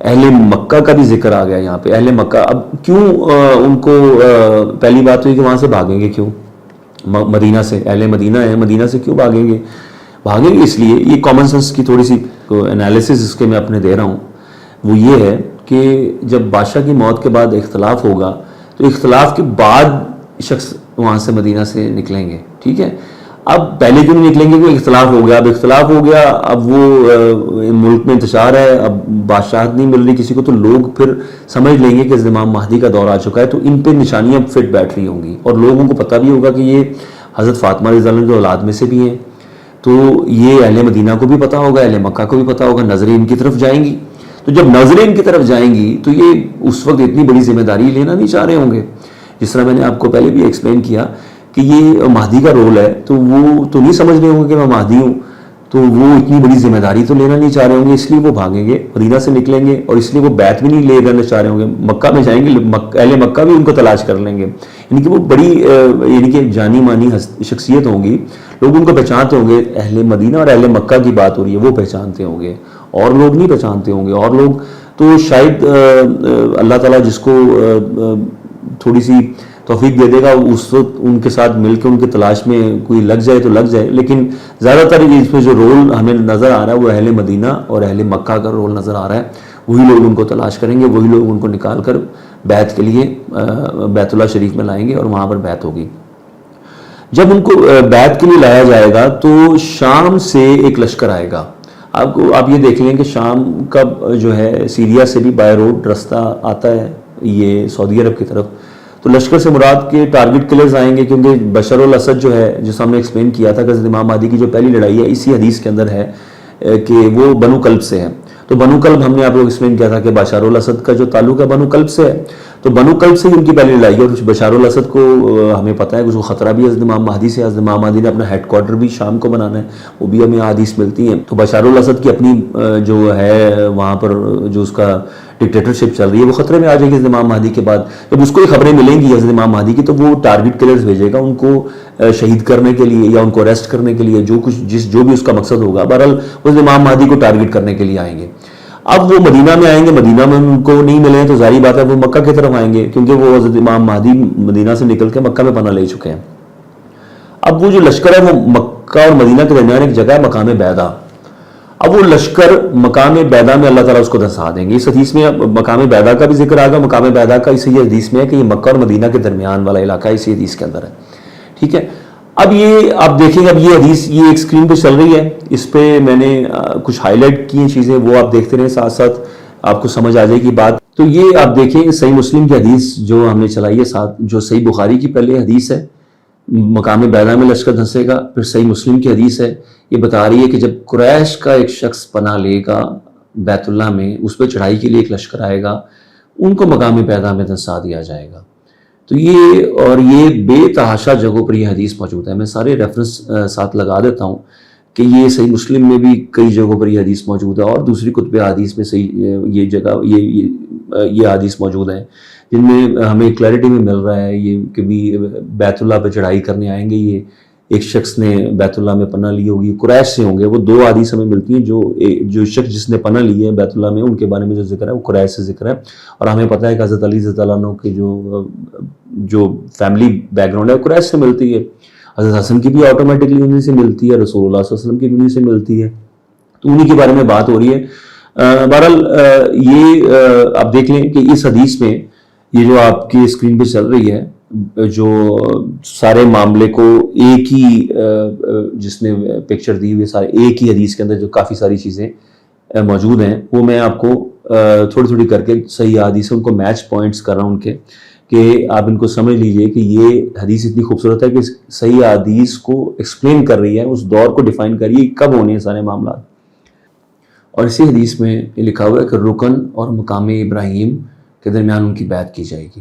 S2: اہل مکہ کا بھی ذکر آ گیا یہاں پہ. اہل مکہ اب کیوں ان کو پہلی بات تو یہ کہ وہاں سے بھاگیں گے کیوں؟ مدینہ سے، اہل مدینہ ہیں، مدینہ سے کیوں بھاگیں گے؟ بھاگیں گے اس لیے، یہ کامن سینس کی تھوڑی سی انالیسس اس کے میں اپنے دے رہا ہوں، وہ یہ ہے کہ جب بادشاہ کی موت کے بعد اختلاف ہوگا تو اختلاف کے بعد شخص وہاں سے مدینہ سے نکلیں گے. ٹھیک ہے، اب پہلے کیوں نہیں نکلیں گے کہ اختلاف ہو گیا. اب اختلاف ہو گیا، اب وہ ملک میں انتشار ہے، اب بادشاہت نہیں مل رہی کسی کو، تو لوگ پھر سمجھ لیں گے کہ امام مہدی کا دور آ چکا ہے، تو ان پہ نشانیاں فٹ بیٹھ رہی ہوں گی، اور لوگوں کو پتہ بھی ہوگا کہ یہ حضرت فاطمہ رضی اللہ عنہ کی اولاد میں سے بھی ہیں. تو یہ اہل مدینہ کو بھی پتہ ہوگا، اہل مکہ کو بھی پتہ ہوگا، نظریں ان کی طرف جائیں گی. تو جب نظریں ان کی طرف جائیں گی تو یہ اس وقت اتنی بڑی ذمہ داری لینا نہیں چاہ رہے ہوں گے. جس طرح میں نے آپ کو پہلے بھی ایکسپلین کیا کہ یہ مہدی کا رول ہے، تو وہ تو نہیں سمجھ رہے ہوں گے کہ میں مہدی ہوں، تو وہ اتنی بڑی ذمہ داری تو لینا نہیں چاہ رہے ہوں گے، اس لیے وہ بھاگیں گے، مدینہ سے نکلیں گے، اور اس لیے وہ بیعت بھی نہیں لے لینا چاہ رہے ہوں گے. مکہ میں جائیں گے، اہل مکہ بھی ان کو تلاش کر لیں گے. یعنی کہ وہ بڑی یعنی کہ جانی مانی شخصیت ہوں گی، لوگ ان کو پہچانتے ہوں گے. اہل مدینہ اور اہل مکہ کی بات ہو رہی ہے، وہ پہچانتے ہوں گے، اور لوگ نہیں پہچانتے ہوں گے. اور لوگ تو شاید اللہ تعالیٰ جس کو تھوڑی سی توفیق دے دے گا اس وقت ان کے ساتھ مل کے ان کی تلاش میں کوئی لگ جائے تو لگ جائے. لیکن زیادہ تر اس میں جو رول ہمیں نظر آ رہا ہے وہ اہل مدینہ اور اہل مکہ کا رول نظر آ رہا ہے. وہی لوگ ان کو تلاش کریں گے، وہی لوگ ان کو نکال کر بیعت کے لیے بیت اللہ شریف میں لائیں گے، اور وہاں پر بیعت ہوگی. جب ان کو بیعت کے لیے لایا جائے گا تو شام سے ایک لشکر آئے گا. آپ یہ دیکھ لیں کہ شام کا جو ہے سیریا سے بھی بائی روڈ رستہ آتا ہے یہ سعودی عرب کی طرف. تو لشکر سے مراد کے ٹارگٹ کلرز آئیں گے، کیونکہ بشار الاسد جو ہے، جس ہم نے ایکسپلین کیا تھا کہ حضرت امام مہدی کی جو پہلی لڑائی ہے اسی حدیث کے اندر ہے کہ وہ بنو کلب سے ہے. تو بنو کلب ہم نے آپ کو ایکسپلین کیا تھا کہ بشار الاسد کا جو تعلق ہے بنو کلب سے ہے، تو بنو کلب سے ہی ان کی پہلی لڑائی ہے. اور بشار الاسد کو ہمیں پتہ ہے کہ اس کو خطرہ بھی حضرت امام مہدی سے، حضرت امام مہدی نے اپنا ہیڈ کوارٹر بھی شام کو بنانا ہے، وہ بھی ہمیں حدیث ملتی ہیں. تو بشار الاسد کی اپنی جو ہے وہاں پر جو اس کا ڈکٹیٹرشپ چل رہی ہے وہ خطرے میں آ جائے گی حضرت امام مہدی کے بعد. جب اس کو یہ خبریں ملیں گی حضرت امام مہدی کی تو وہ ٹارگٹ کلرز بھیجے گا ان کو شہید کرنے کے لیے یا ان کو اریسٹ کرنے کے لیے، جو بھی اس کا مقصد ہوگا. بہرحال حضرت امام مہدی کو ٹارگٹ کرنے کے لیے آئیں گے. اب وہ مدینہ میں آئیں گے، مدینہ میں ان کو نہیں ملے ہیں تو ظاہری بات ہے وہ مکہ کی طرف آئیں گے، کیونکہ وہ حضرت امام مہدی مدینہ سے نکل کے مکہ میں پناہ لے چکے ہیں. اب وہ جو لشکر ہے وہ مکہ اور مدینہ کے درمیان ایک جگہ ہے مقام بیدا. اب وہ لشکر مقام بیدا میں اللہ تعالیٰ اس کو دھسا دیں گے. اس حدیث میں مقام بیدا کا بھی ذکر آ گیا. مقام بیدا کا اسی حدیث میں ہے کہ یہ مکہ اور مدینہ کے درمیان والا علاقہ اسی حدیث کے اندر ہے. ٹھیک ہے، اب یہ آپ دیکھیں گے، اب یہ حدیث یہ ایک اسکرین پہ چل رہی ہے، اس پہ میں نے کچھ ہائی لائٹ کی ہیں چیزیں، وہ آپ دیکھتے رہیں، ساتھ ساتھ آپ کو سمجھ آ جائے گی بات. تو یہ آپ دیکھیں صحیح مسلم کی حدیث جو ہم نے چلائی ہے ساتھ، جو صحیح بخاری کی پہلے حدیث ہے مقام بیدا میں لشکر دھنسے گا، پھر صحیح مسلم کی حدیث ہے یہ بتا رہی ہے کہ جب قریش کا ایک شخص پناہ لے گا بیت اللہ میں، اس پہ چڑھائی کے لیے ایک لشکر آئے گا، ان کو مقام بیدا میں دھنسا دیا جائے گا. تو یہ بے تحاشا جگہوں پر یہ حدیث موجود ہے. میں سارے ریفرنس ساتھ لگا دیتا ہوں کہ یہ صحیح مسلم میں بھی کئی جگہوں پر یہ حدیث موجود ہے، اور دوسری کتب حدیث میں صحیح یہ جگہ یہ حدیث موجود ہیں جن میں ہمیں کلیئرٹی میں مل رہا ہے یہ کہ بھی بیت اللہ پہ چڑھائی کرنے آئیں گے. یہ ایک شخص نے بیت اللہ میں پناہ لی ہوگی، قریش سے ہوں گے. وہ دو حدیث ہمیں ملتی ہیں، جو شخص جس نے پناہ لی ہے بیت اللہ میں ان کے بارے میں جو ذکر ہے وہ قریش سے ذکر ہے. اور ہمیں پتہ ہے کہ حضرت علی رضی اللہ عنہ کے جو فیملی بیک گراؤنڈ ہے وہ قریش سے ملتی ہے. حضرت حسن کی بھی آٹومیٹکلی انہیں سے ملتی ہے، رسول اللہ صلی اللہ علیہ وسلم کی بھی انہیں سے ملتی ہے. تو انہیں کے بارے میں بات ہو رہی ہے. بہرحال یہ آپ دیکھ لیں کہ اس حدیث میں یہ جو آپ کی اسکرین پہ چل رہی ہے، جو سارے معاملے کو ایک ہی جس نے پکچر دی ہوئی سارے ایک ہی حدیث کے اندر جو کافی ساری چیزیں موجود ہیں، وہ میں آپ کو تھوڑی تھوڑی کر کے صحیح حدیث ان کو میچ پوائنٹس کر رہا ہوں ان کے، کہ آپ ان کو سمجھ لیجئے کہ یہ حدیث اتنی خوبصورت ہے کہ صحیح حدیث کو ایکسپلین کر رہی ہے، اس دور کو ڈیفائن کر رہی ہے کب ہونے ہیں سارے معاملات. اور اسی حدیث میں یہ لکھا ہوا ہے کہ رکن اور مقام ابراہیم کے درمیان ان کی بیعت کی جائے گی.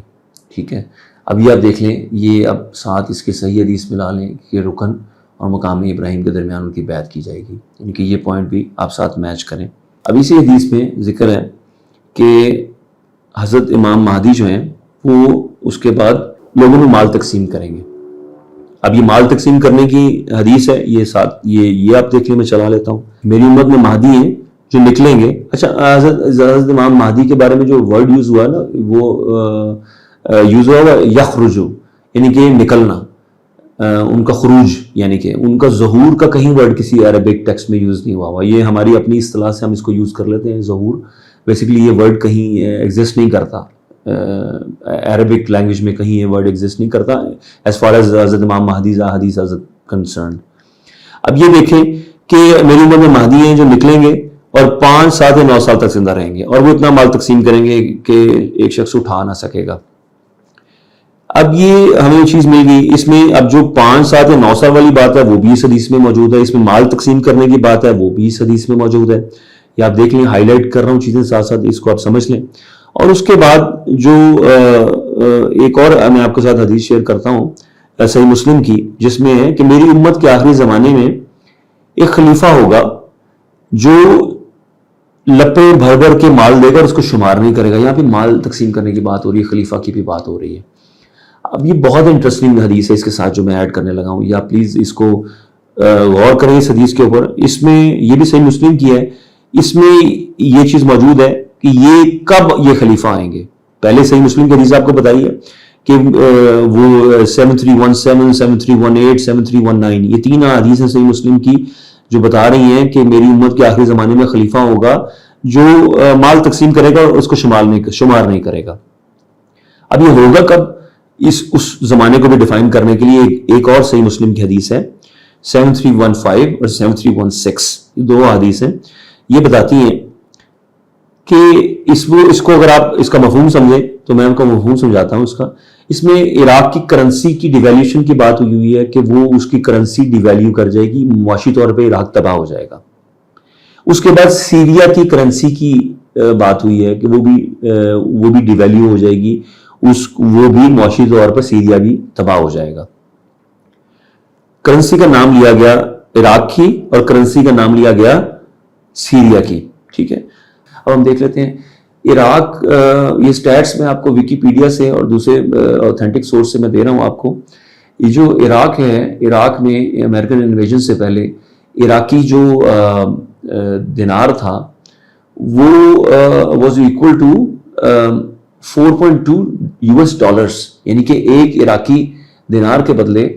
S2: ٹھیک ہے، اب یہ آپ دیکھ لیں، یہ اب ساتھ اس کے صحیح حدیث ملا لیں کہ رکن اور مقام ابراہیم کے درمیان ان کی بیعت کی جائے گی، یعنی کہ یہ پوائنٹ بھی آپ ساتھ میچ کریں. اب اسی حدیث میں ذکر ہے کہ حضرت امام مہدی جو ہیں وہ اس کے بعد لوگوں میں مال تقسیم کریں گے. اب یہ مال تقسیم کرنے کی حدیث ہے, یہ آپ دیکھ لیں, میں چلا لیتا ہوں. میری امت میں مہدی ہیں جو نکلیں گے. اچھا, حضرت امام مہدی کے بارے میں جو ورڈ یوز ہوا نا, وہ یوز ہوا یخرجو, یعنی کہ نکلنا, ان کا خروج, یعنی کہ ان کا ظہور کا کہیں ورڈ کسی عربک ٹیکسٹ میں یوز نہیں ہوا. یہ ہماری اپنی اصطلاح سے ہم اس کو یوز کر لیتے ہیں ظہور. بیسیکلی یہ ورڈ کہیں ایگزسٹ نہیں کرتا, عربک لینگویج میں کہیں یہ ورڈ ایگزسٹ نہیں کرتا ایز فار ایز حضرت امام مہدی حدیث حضرت کنسرن. اب یہ دیکھیں کہ میری عمر میں مہدی ہیں جو نکلیں گے اور 5 7 یا 9 سال تک زندہ رہیں گے, اور وہ اتنا مال تقسیم کریں گے کہ ایک شخص اٹھا نہ سکے گا. اب یہ ہمیں چیز مل گئی. اس میں اب جو 5 7 یا 9 سال والی بات ہے وہ بھی اس حدیث میں موجود ہے. اس میں مال تقسیم کرنے کی بات ہے وہ بھی اس حدیث میں موجود ہے. یہ آپ دیکھ لیں, ہائی لائٹ کر رہا ہوں چیزیں ساتھ ساتھ, اس کو آپ سمجھ لیں. اور اس کے بعد جو ایک اور میں آپ کے ساتھ حدیث شیئر کرتا ہوں صحیح مسلم کی, جس میں ہے کہ میری امت کے آخری زمانے میں ایک خلیفہ ہوگا جو لپے بھر بھر کے مال دے گا اور اس کو شمار نہیں کرے گا. یہاں پہ مال تقسیم کرنے کی بات ہو رہی ہے, خلیفہ کی بھی بات ہو رہی ہے. اب یہ بہت انٹرسٹنگ حدیث ہے اس کے ساتھ جو میں ایڈ کرنے لگا ہوں, یا پلیز اس کو غور کریں اس حدیث کے اوپر. اس میں یہ بھی صحیح مسلم کی ہے, اس میں یہ چیز موجود ہے کہ یہ کب یہ خلیفہ آئیں گے. پہلے صحیح مسلم کی حدیث آپ کو بتائیے کہ وہ 7317 7318 7319 یہ 3 حدیث ہیں صحیح مسلم کی جو بتا رہی ہیں کہ میری امت کے آخری زمانے میں خلیفہ ہوگا جو مال تقسیم کرے گا اور اس کو شمار نہیں کرے گا. اب یہ ہوگا کب, اس زمانے کو بھی ڈیفائن کرنے کے لیے ایک اور صحیح مسلم کی حدیث ہے 7315 اور 7316, یہ 2 حدیث ہیں. یہ بتاتی ہیں کہ اس کو اگر آپ اس کا مفہوم سمجھیں تو میں ان کا مفہوم سمجھاتا ہوں اس کا. اس میں عراق کی کرنسی کی ڈیویلیوشن کی بات ہوئی ہے کہ وہ اس کی کرنسی ڈیویلیو کر جائے گی, معاشی طور پہ عراق تباہ ہو جائے گا. اس کے بعد سیریا کی کرنسی کی بات ہوئی ہے کہ وہ بھی ڈیویلیو ہو جائے گی, وہ بھی معاشی طور پر سیریا بھی تباہ ہو جائے گا. کرنسی کا نام لیا گیا عراق کی اور کرنسی کا نام لیا گیا سیریا کی. ٹھیک ہے, اب ہم دیکھ لیتے ہیں عراق. یہ سٹیٹس میں آپ کو ویکیپیڈیا سے اور دوسرے اوتھینٹک سورس سے میں دے رہا ہوں آپ کو. یہ جو عراق ہے, عراق میں امریکن انویژن سے پہلے عراقی جو دینار تھا وہ was equal to 4.2 US dollars, یعنی کہ ایک عراقی دینار کے بدلے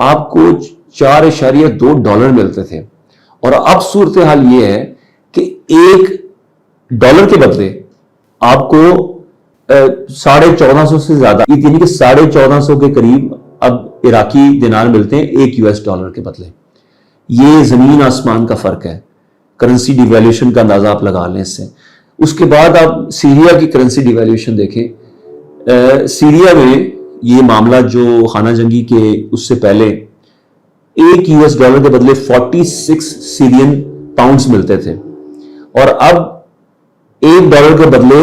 S2: آپ کو 4.2 ڈالر ملتے تھے. اور اب صورتحال یہ ہے کہ ایک ڈالر کے بدلے آپ کو 1450 سے زیادہ, یعنی کہ 1450 کے قریب اب عراقی دینار ملتے ہیں ایک US ڈالر کے بدلے. یہ زمین آسمان کا فرق ہے. کرنسی ڈیویلیوشن کا اندازہ آپ لگا لیں اس سے. اس کے بعد آپ سیریا کی کرنسی ڈیویلیوشن دیکھیں. سیریا میں یہ معاملہ جو خانہ جنگی کے اس سے پہلے ایک US ڈالر کے بدلے 46 سیرین پاؤنڈز ملتے تھے, اور اب ایک ڈالر کے بدلے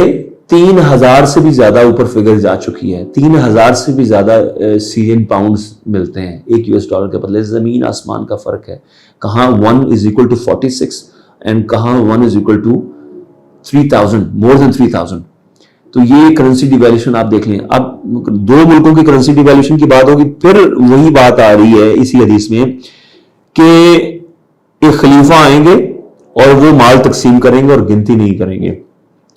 S2: 3000 سے بھی زیادہ اوپر فگر جا چکی ہے. 3000 سے بھی زیادہ سیرین پاؤنڈز ملتے ہیں ایک US ڈالر کے بدلے. زمین آسمان کا فرق ہے. کہاں 1 is equal to 46 اینڈ کہاں 1 is equal to 3000, more than 3000. تو یہ کرنسی ڈیویلیوشن آپ دیکھ لیں. اب 2 ملکوں کی کرنسی ڈیویلیوشن کی بات ہوگی, پھر وہی بات آ رہی ہے اسی حدیث میں کہ ایک خلیفہ آئیں گے اور وہ مال تقسیم کریں گے اور گنتی نہیں کریں گے.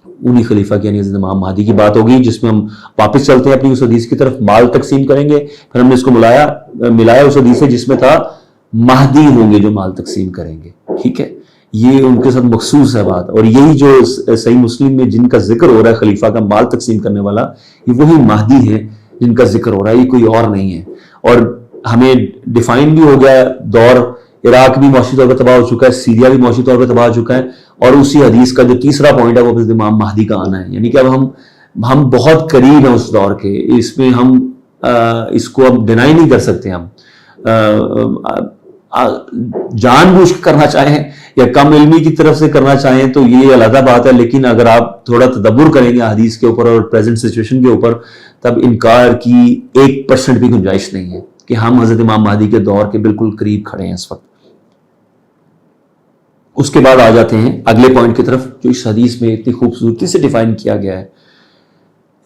S2: انہی خلیفہ کی یعنی امام مہدی کی بات ہوگی, جس میں ہم واپس چلتے ہیں اپنی اس حدیث کی طرف. مال تقسیم کریں گے, پھر ہم نے اس کو ملایا اس حدیث سے جس میں تھا مہدی ہوں گے جو مال تقسیم کریں گے. ٹھیک ہے, یہ ان کے ساتھ مخصوص ہے بات. اور یہی جو صحیح مسلم میں جن کا ذکر ہو رہا ہے خلیفہ کا مال تقسیم کرنے والا, یہ وہی مہدی ہے جن کا ذکر ہو رہا ہے, یہ کوئی اور نہیں ہے. اور ہمیں ڈیفائن بھی ہو گیا دور. عراق بھی معاشی طور پر تباہ ہو چکا ہے, سیریا بھی معاشی طور پر تباہ ہو چکا ہے, اور اسی حدیث کا جو تیسرا پوائنٹ ہے وہ امام مہدی کا آنا ہے. یعنی کہ اب ہم بہت قریب ہیں اس دور کے. اس میں ہم اس کو اب ڈینائی نہیں کر سکتے. ہم جان بوجھ کرنا چاہیں یا کم علمی کی طرف سے کرنا چاہیں تو یہ علیحدہ بات ہے, لیکن اگر آپ تھوڑا تدبر کریں گے حدیث کے اوپر اور پریزنٹ سچویشن کے اوپر, تب انکار کی 1% بھی گنجائش نہیں ہے کہ ہم حضرت امام مہدی کے دور کے بالکل قریب کھڑے ہیں اس وقت. اس کے بعد آ جاتے ہیں اگلے پوائنٹ کی طرف جو اس حدیث میں اتنی خوبصورتی سے ڈیفائن کیا گیا ہے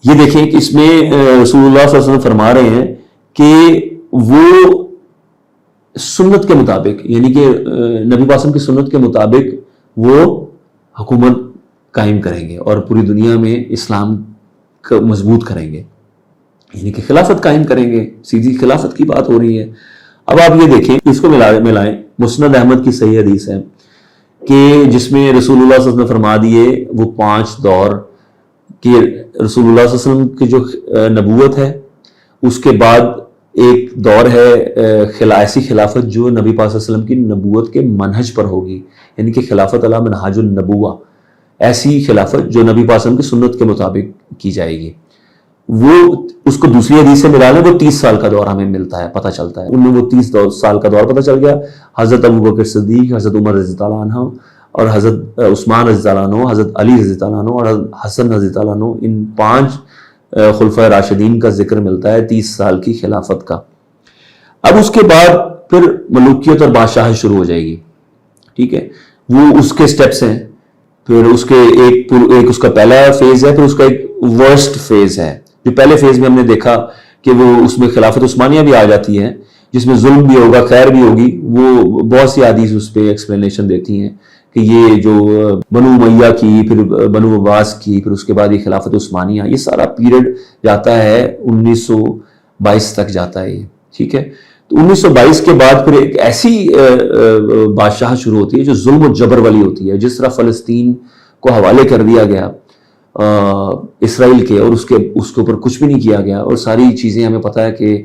S2: یہ دیکھیں کہ اس میں رسول اللہ صلی اللہ علیہ وسلم فرما رہے ہیں کہ وہ سنت کے مطابق، یعنی کہ نبی پاک کی سنت کے مطابق وہ حکومت قائم کریں گے اور پوری دنیا میں اسلام کو مضبوط کریں گے، یعنی کہ خلافت قائم کریں گے. سیدھی خلافت کی بات ہو رہی ہے. اب آپ یہ دیکھیں، اس کو ملائیں. مسند احمد کی صحیح حدیث ہے کہ جس میں رسول اللہ صلی اللہ علیہ وسلم نے فرما دیے وہ 5 دور کہ رسول اللہ صلی اللہ علیہ وسلم کی جو نبوت ہے، اس کے بعد ایک دور ہے ایسی خلافت جو نبی پاک صلی اللہ علیہ وسلم کی نبوت کے منہج پر ہوگی، یعنی کہ خلافت علی منہاج النبوہ، ایسی خلافت جو نبی پاک صلی اللہ علیہ وسلم کی سنت کے مطابق کی جائے گی. وہ اس کو دوسری حدیث سے ملا لیں، وہ 30 سال کا دور ہمیں ملتا ہے، پتہ چلتا ہے. ان میں وہ 30 سال کا دور پتہ چل گیا. حضرت ابوبکر صدیق، حضرت عمر رضی اللہ عنہ اور حضرت عثمان رضی اللہ عنہ، حضرت علی رضی اللہ عنہ اور حضرت حسن رضی اللہ عنہ، ان 5 خلفائے راشدین کا ذکر ملتا ہے 30 سال کی خلافت کا. اب اس کے بعد پھر ملوکیت اور بادشاہت شروع ہو جائے گی. ٹھیک ہے، وہ اس کے سٹیپس ہیں. پھر اس کے ایک اس کا پہلا فیز ہے، پھر اس کا ایک ورسٹ فیز ہے. جو پہلے فیز میں ہم نے دیکھا کہ وہ اس میں خلافت عثمانیہ بھی آ جاتی ہے، جس میں ظلم بھی ہوگا، خیر بھی ہوگی. وہ بہت سی حدیث اس پہ ایکسپلینیشن دیتی ہیں کہ یہ جو بنو امیہ کی، پھر بنو عباس کی، پھر اس کے بعد یہ خلافت عثمانیہ، یہ سارا پیریڈ جاتا ہے 1922 تک جاتا ہے. ٹھیک ہے، تو 1922 کے بعد پھر ایک ایسی بادشاہ شروع ہوتی ہے جو ظلم و جبر والی ہوتی ہے. جس طرح فلسطین کو حوالے کر دیا گیا اسرائیل کے، اور اس کے اوپر کچھ بھی نہیں کیا گیا، اور ساری چیزیں ہمیں پتہ ہے کہ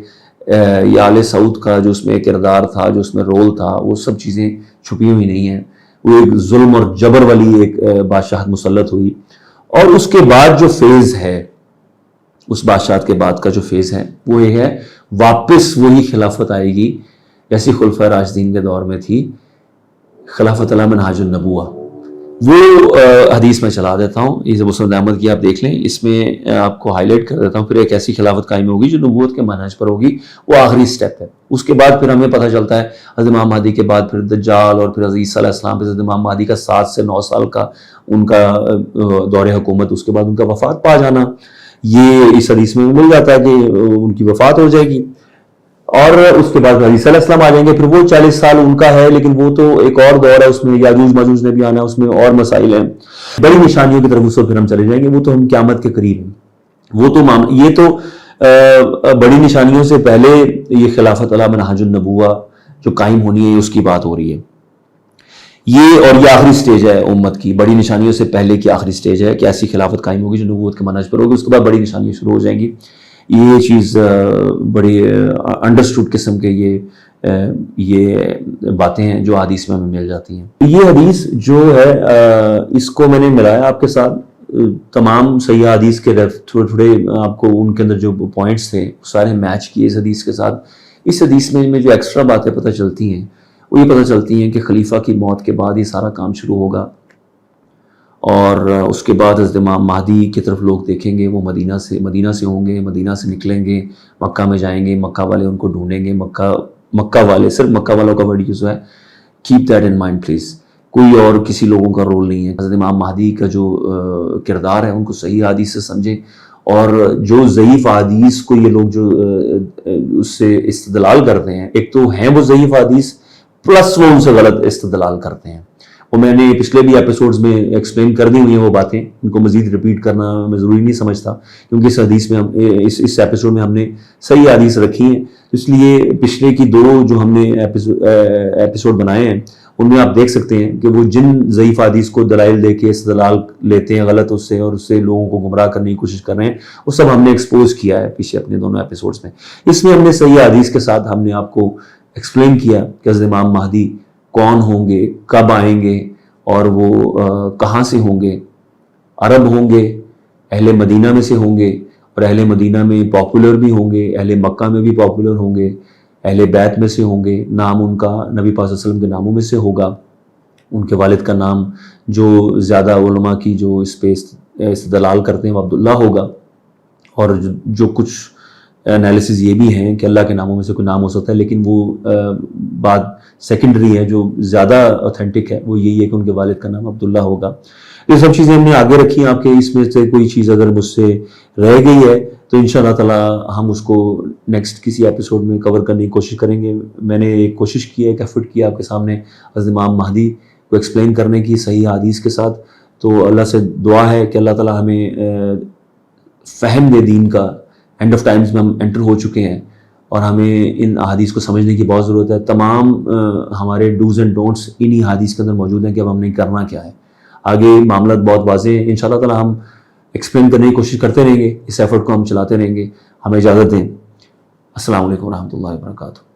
S2: یہ آل سعود کا جو اس میں کردار تھا، جو اس میں رول تھا، وہ سب چیزیں چھپی ہوئی نہیں ہیں. وہ ایک ظلم اور جبر والی ایک بادشاہت مسلط ہوئی. اور اس کے بعد جو فیز ہے، اس بادشاہت کے بعد کا جو فیز ہے وہ یہ ہے، واپس وہی خلافت آئے گی جیسی خلفائے راشدین کے دور میں تھی، خلافت علی منہاج النبوہ. وہ حدیث میں چلا دیتا ہوں، یہ مسند احمد کی آپ دیکھ لیں. اس میں آپ کو ہائی لائٹ کر دیتا ہوں. پھر ایک ایسی خلافت قائم ہوگی جو نبوت کے منہج پر ہوگی، وہ آخری سٹیپ ہے. اس کے بعد پھر ہمیں پتہ چلتا ہے حضرت امام مہدی کے بعد پھر دجال، اور پھر حضرت عیسیٰ علیہ السلام، پھر حضرت امام مہدی کا 7 سے 9 سال کا ان کا دور حکومت، اس کے بعد ان کا وفات پا جانا. یہ اس حدیث میں مل جاتا ہے کہ ان کی وفات ہو جائے گی. اور اس کے بعد عیسیٰ علیہ السلام آ جائیں گے. پھر وہ 40 سال ان کا ہے، لیکن وہ تو ایک اور دور ہے، اس میں یاجوج ماجوج نے بھی آنا ہے، اس میں اور مسائل ہیں. بڑی نشانیوں کی طرف اس کو پھر ہم چلے جائیں گے. وہ تو ہم قیامت کے قریب ہیں. وہ تو یہ تو بڑی نشانیوں سے پہلے یہ خلافت علی منہاج النبوہ جو قائم ہونی ہے، اس کی بات ہو رہی ہے. یہ آخری سٹیج ہے امت کی. بڑی نشانیوں سے پہلے کی آخری سٹیج ہے کہ ایسی خلافت قائم ہوگی جو نبوت کے منہج پر ہوگی. اس کے بعد بڑی نشانیاں شروع ہو جائیں گی. یہ چیز بڑی انڈرسٹوڈ قسم کے یہ باتیں ہیں جو حدیث میں ہمیں مل جاتی ہیں. یہ حدیث جو ہے اس کو میں نے ملایا آپ کے ساتھ، تمام صحیح حدیث کے تھوڑے آپ کو ان کے اندر جو پوائنٹس تھے سارے میچ کیے اس حدیث کے ساتھ. اس حدیث میں جو ایکسٹرا باتیں پتہ چلتی ہیں وہ یہ پتہ چلتی ہیں کہ خلیفہ کی موت کے بعد یہ سارا کام شروع ہوگا، اور اس کے بعد حضرت امام مہدی کی طرف لوگ دیکھیں گے. وہ مدینہ سے ہوں گے، مدینہ سے نکلیں گے، مکہ میں جائیں گے، مکہ والے ان کو ڈھونڈیں گے. مکہ والے، صرف مکہ والوں کا ورڈ یوز ہے، keep that in mind please. کوئی اور کسی لوگوں کا رول نہیں ہے. حضرت امام مہدی کا جو کردار ہے ان کو صحیح حدیث سے سمجھیں، اور جو ضعیف حدیث کو یہ لوگ جو اس سے استدلال کرتے ہیں، ایک تو ہیں وہ ضعیف حدیث پلس وہ ان سے غلط استدلال کرتے ہیں. اور میں نے پچھلے بھی ایپیسوڈز میں ایکسپلین کر دی ہوئی ہیں وہ باتیں، ان کو مزید ریپیٹ کرنا میں ضروری نہیں سمجھتا، کیونکہ اس حدیث میں اس ایپیسوڈ میں ہم نے صحیح حدیث رکھی ہیں. اس لیے پچھلے کی 2 جو ہم نے ایپیسوڈ بنائے ہیں ان میں آپ دیکھ سکتے ہیں کہ وہ جن ضعیف حدیث کو دلائل دے کے استدلال لیتے ہیں غلط اس سے، اور اس سے لوگوں کو گمراہ کرنے کی کوشش کر رہے ہیں، وہ سب ہم نے ایکسپوز کیا ہے پیچھے اپنے دونوں ایپیسوڈز میں. اس میں ہم نے صحیح حدیث کے ساتھ ہم نے آپ کو ایکسپلین کیا کہ حضرت امام مہدی کون ہوں گے، کب آئیں گے، اور وہ کہاں سے ہوں گے. عرب ہوں گے، اہل مدینہ میں سے ہوں گے، اور اہل مدینہ میں پاپولر بھی ہوں گے، اہل مکہ میں بھی پاپولر ہوں گے، اہل بیت میں سے ہوں گے. نام ان کا نبی پاک صلی اللہ علیہ وسلم کے ناموں میں سے ہوگا. ان کے والد کا نام جو زیادہ علماء کی جو اس پہ استدلال کرتے ہیں وہ عبداللہ ہوگا. اور جو کچھ انالیسز یہ بھی ہیں کہ اللہ کے ناموں میں سے کوئی نام ہو سکتا ہے، لیکن وہ بات سیکنڈری ہے، جو زیادہ اوتھینٹک ہے وہ یہی ہے کہ ان کے والد کا نام عبداللہ ہوگا۔ یہ سب چیزیں ہم نے آگے رکھی ہیں آپ کے، اس میں سے کوئی چیز اگر مجھ سے رہ گئی ہے تو انشاءاللہ تعالی ہم اس کو نیکسٹ کسی ایپیسوڈ میں کور کرنے کی کوشش کریں گے۔ میں نے ایک کوشش کی ہے، ایک ایفرٹ کیا آپ کے سامنے حضرت امام مہدی کو ایکسپلین کرنے کی صحیح حدیث کے ساتھ، تو اللہ سے دعا ہے کہ اللہ تعالی ہمیں فہم دے دین کا۔ اینڈ آف ٹائمز میں ہم انٹر ہو چکے ہیں اور ہمیں ان احادیث کو سمجھنے کی بہت ضرورت ہے۔ تمام ہمارے ڈوز اینڈ ڈونٹس انہی حدیث کے اندر موجود ہیں کہ اب ہم نے کرنا کیا ہے۔ آگے معاملات بہت واضح ہیں، انشاءاللہ تعالی ہم ایکسپلین کرنے کی کوشش کرتے رہیں گے، اس ایفرٹ کو ہم چلاتے رہیں گے۔ ہمیں اجازت دیں۔ السلام علیکم ورحمۃ اللہ وبرکاتہ۔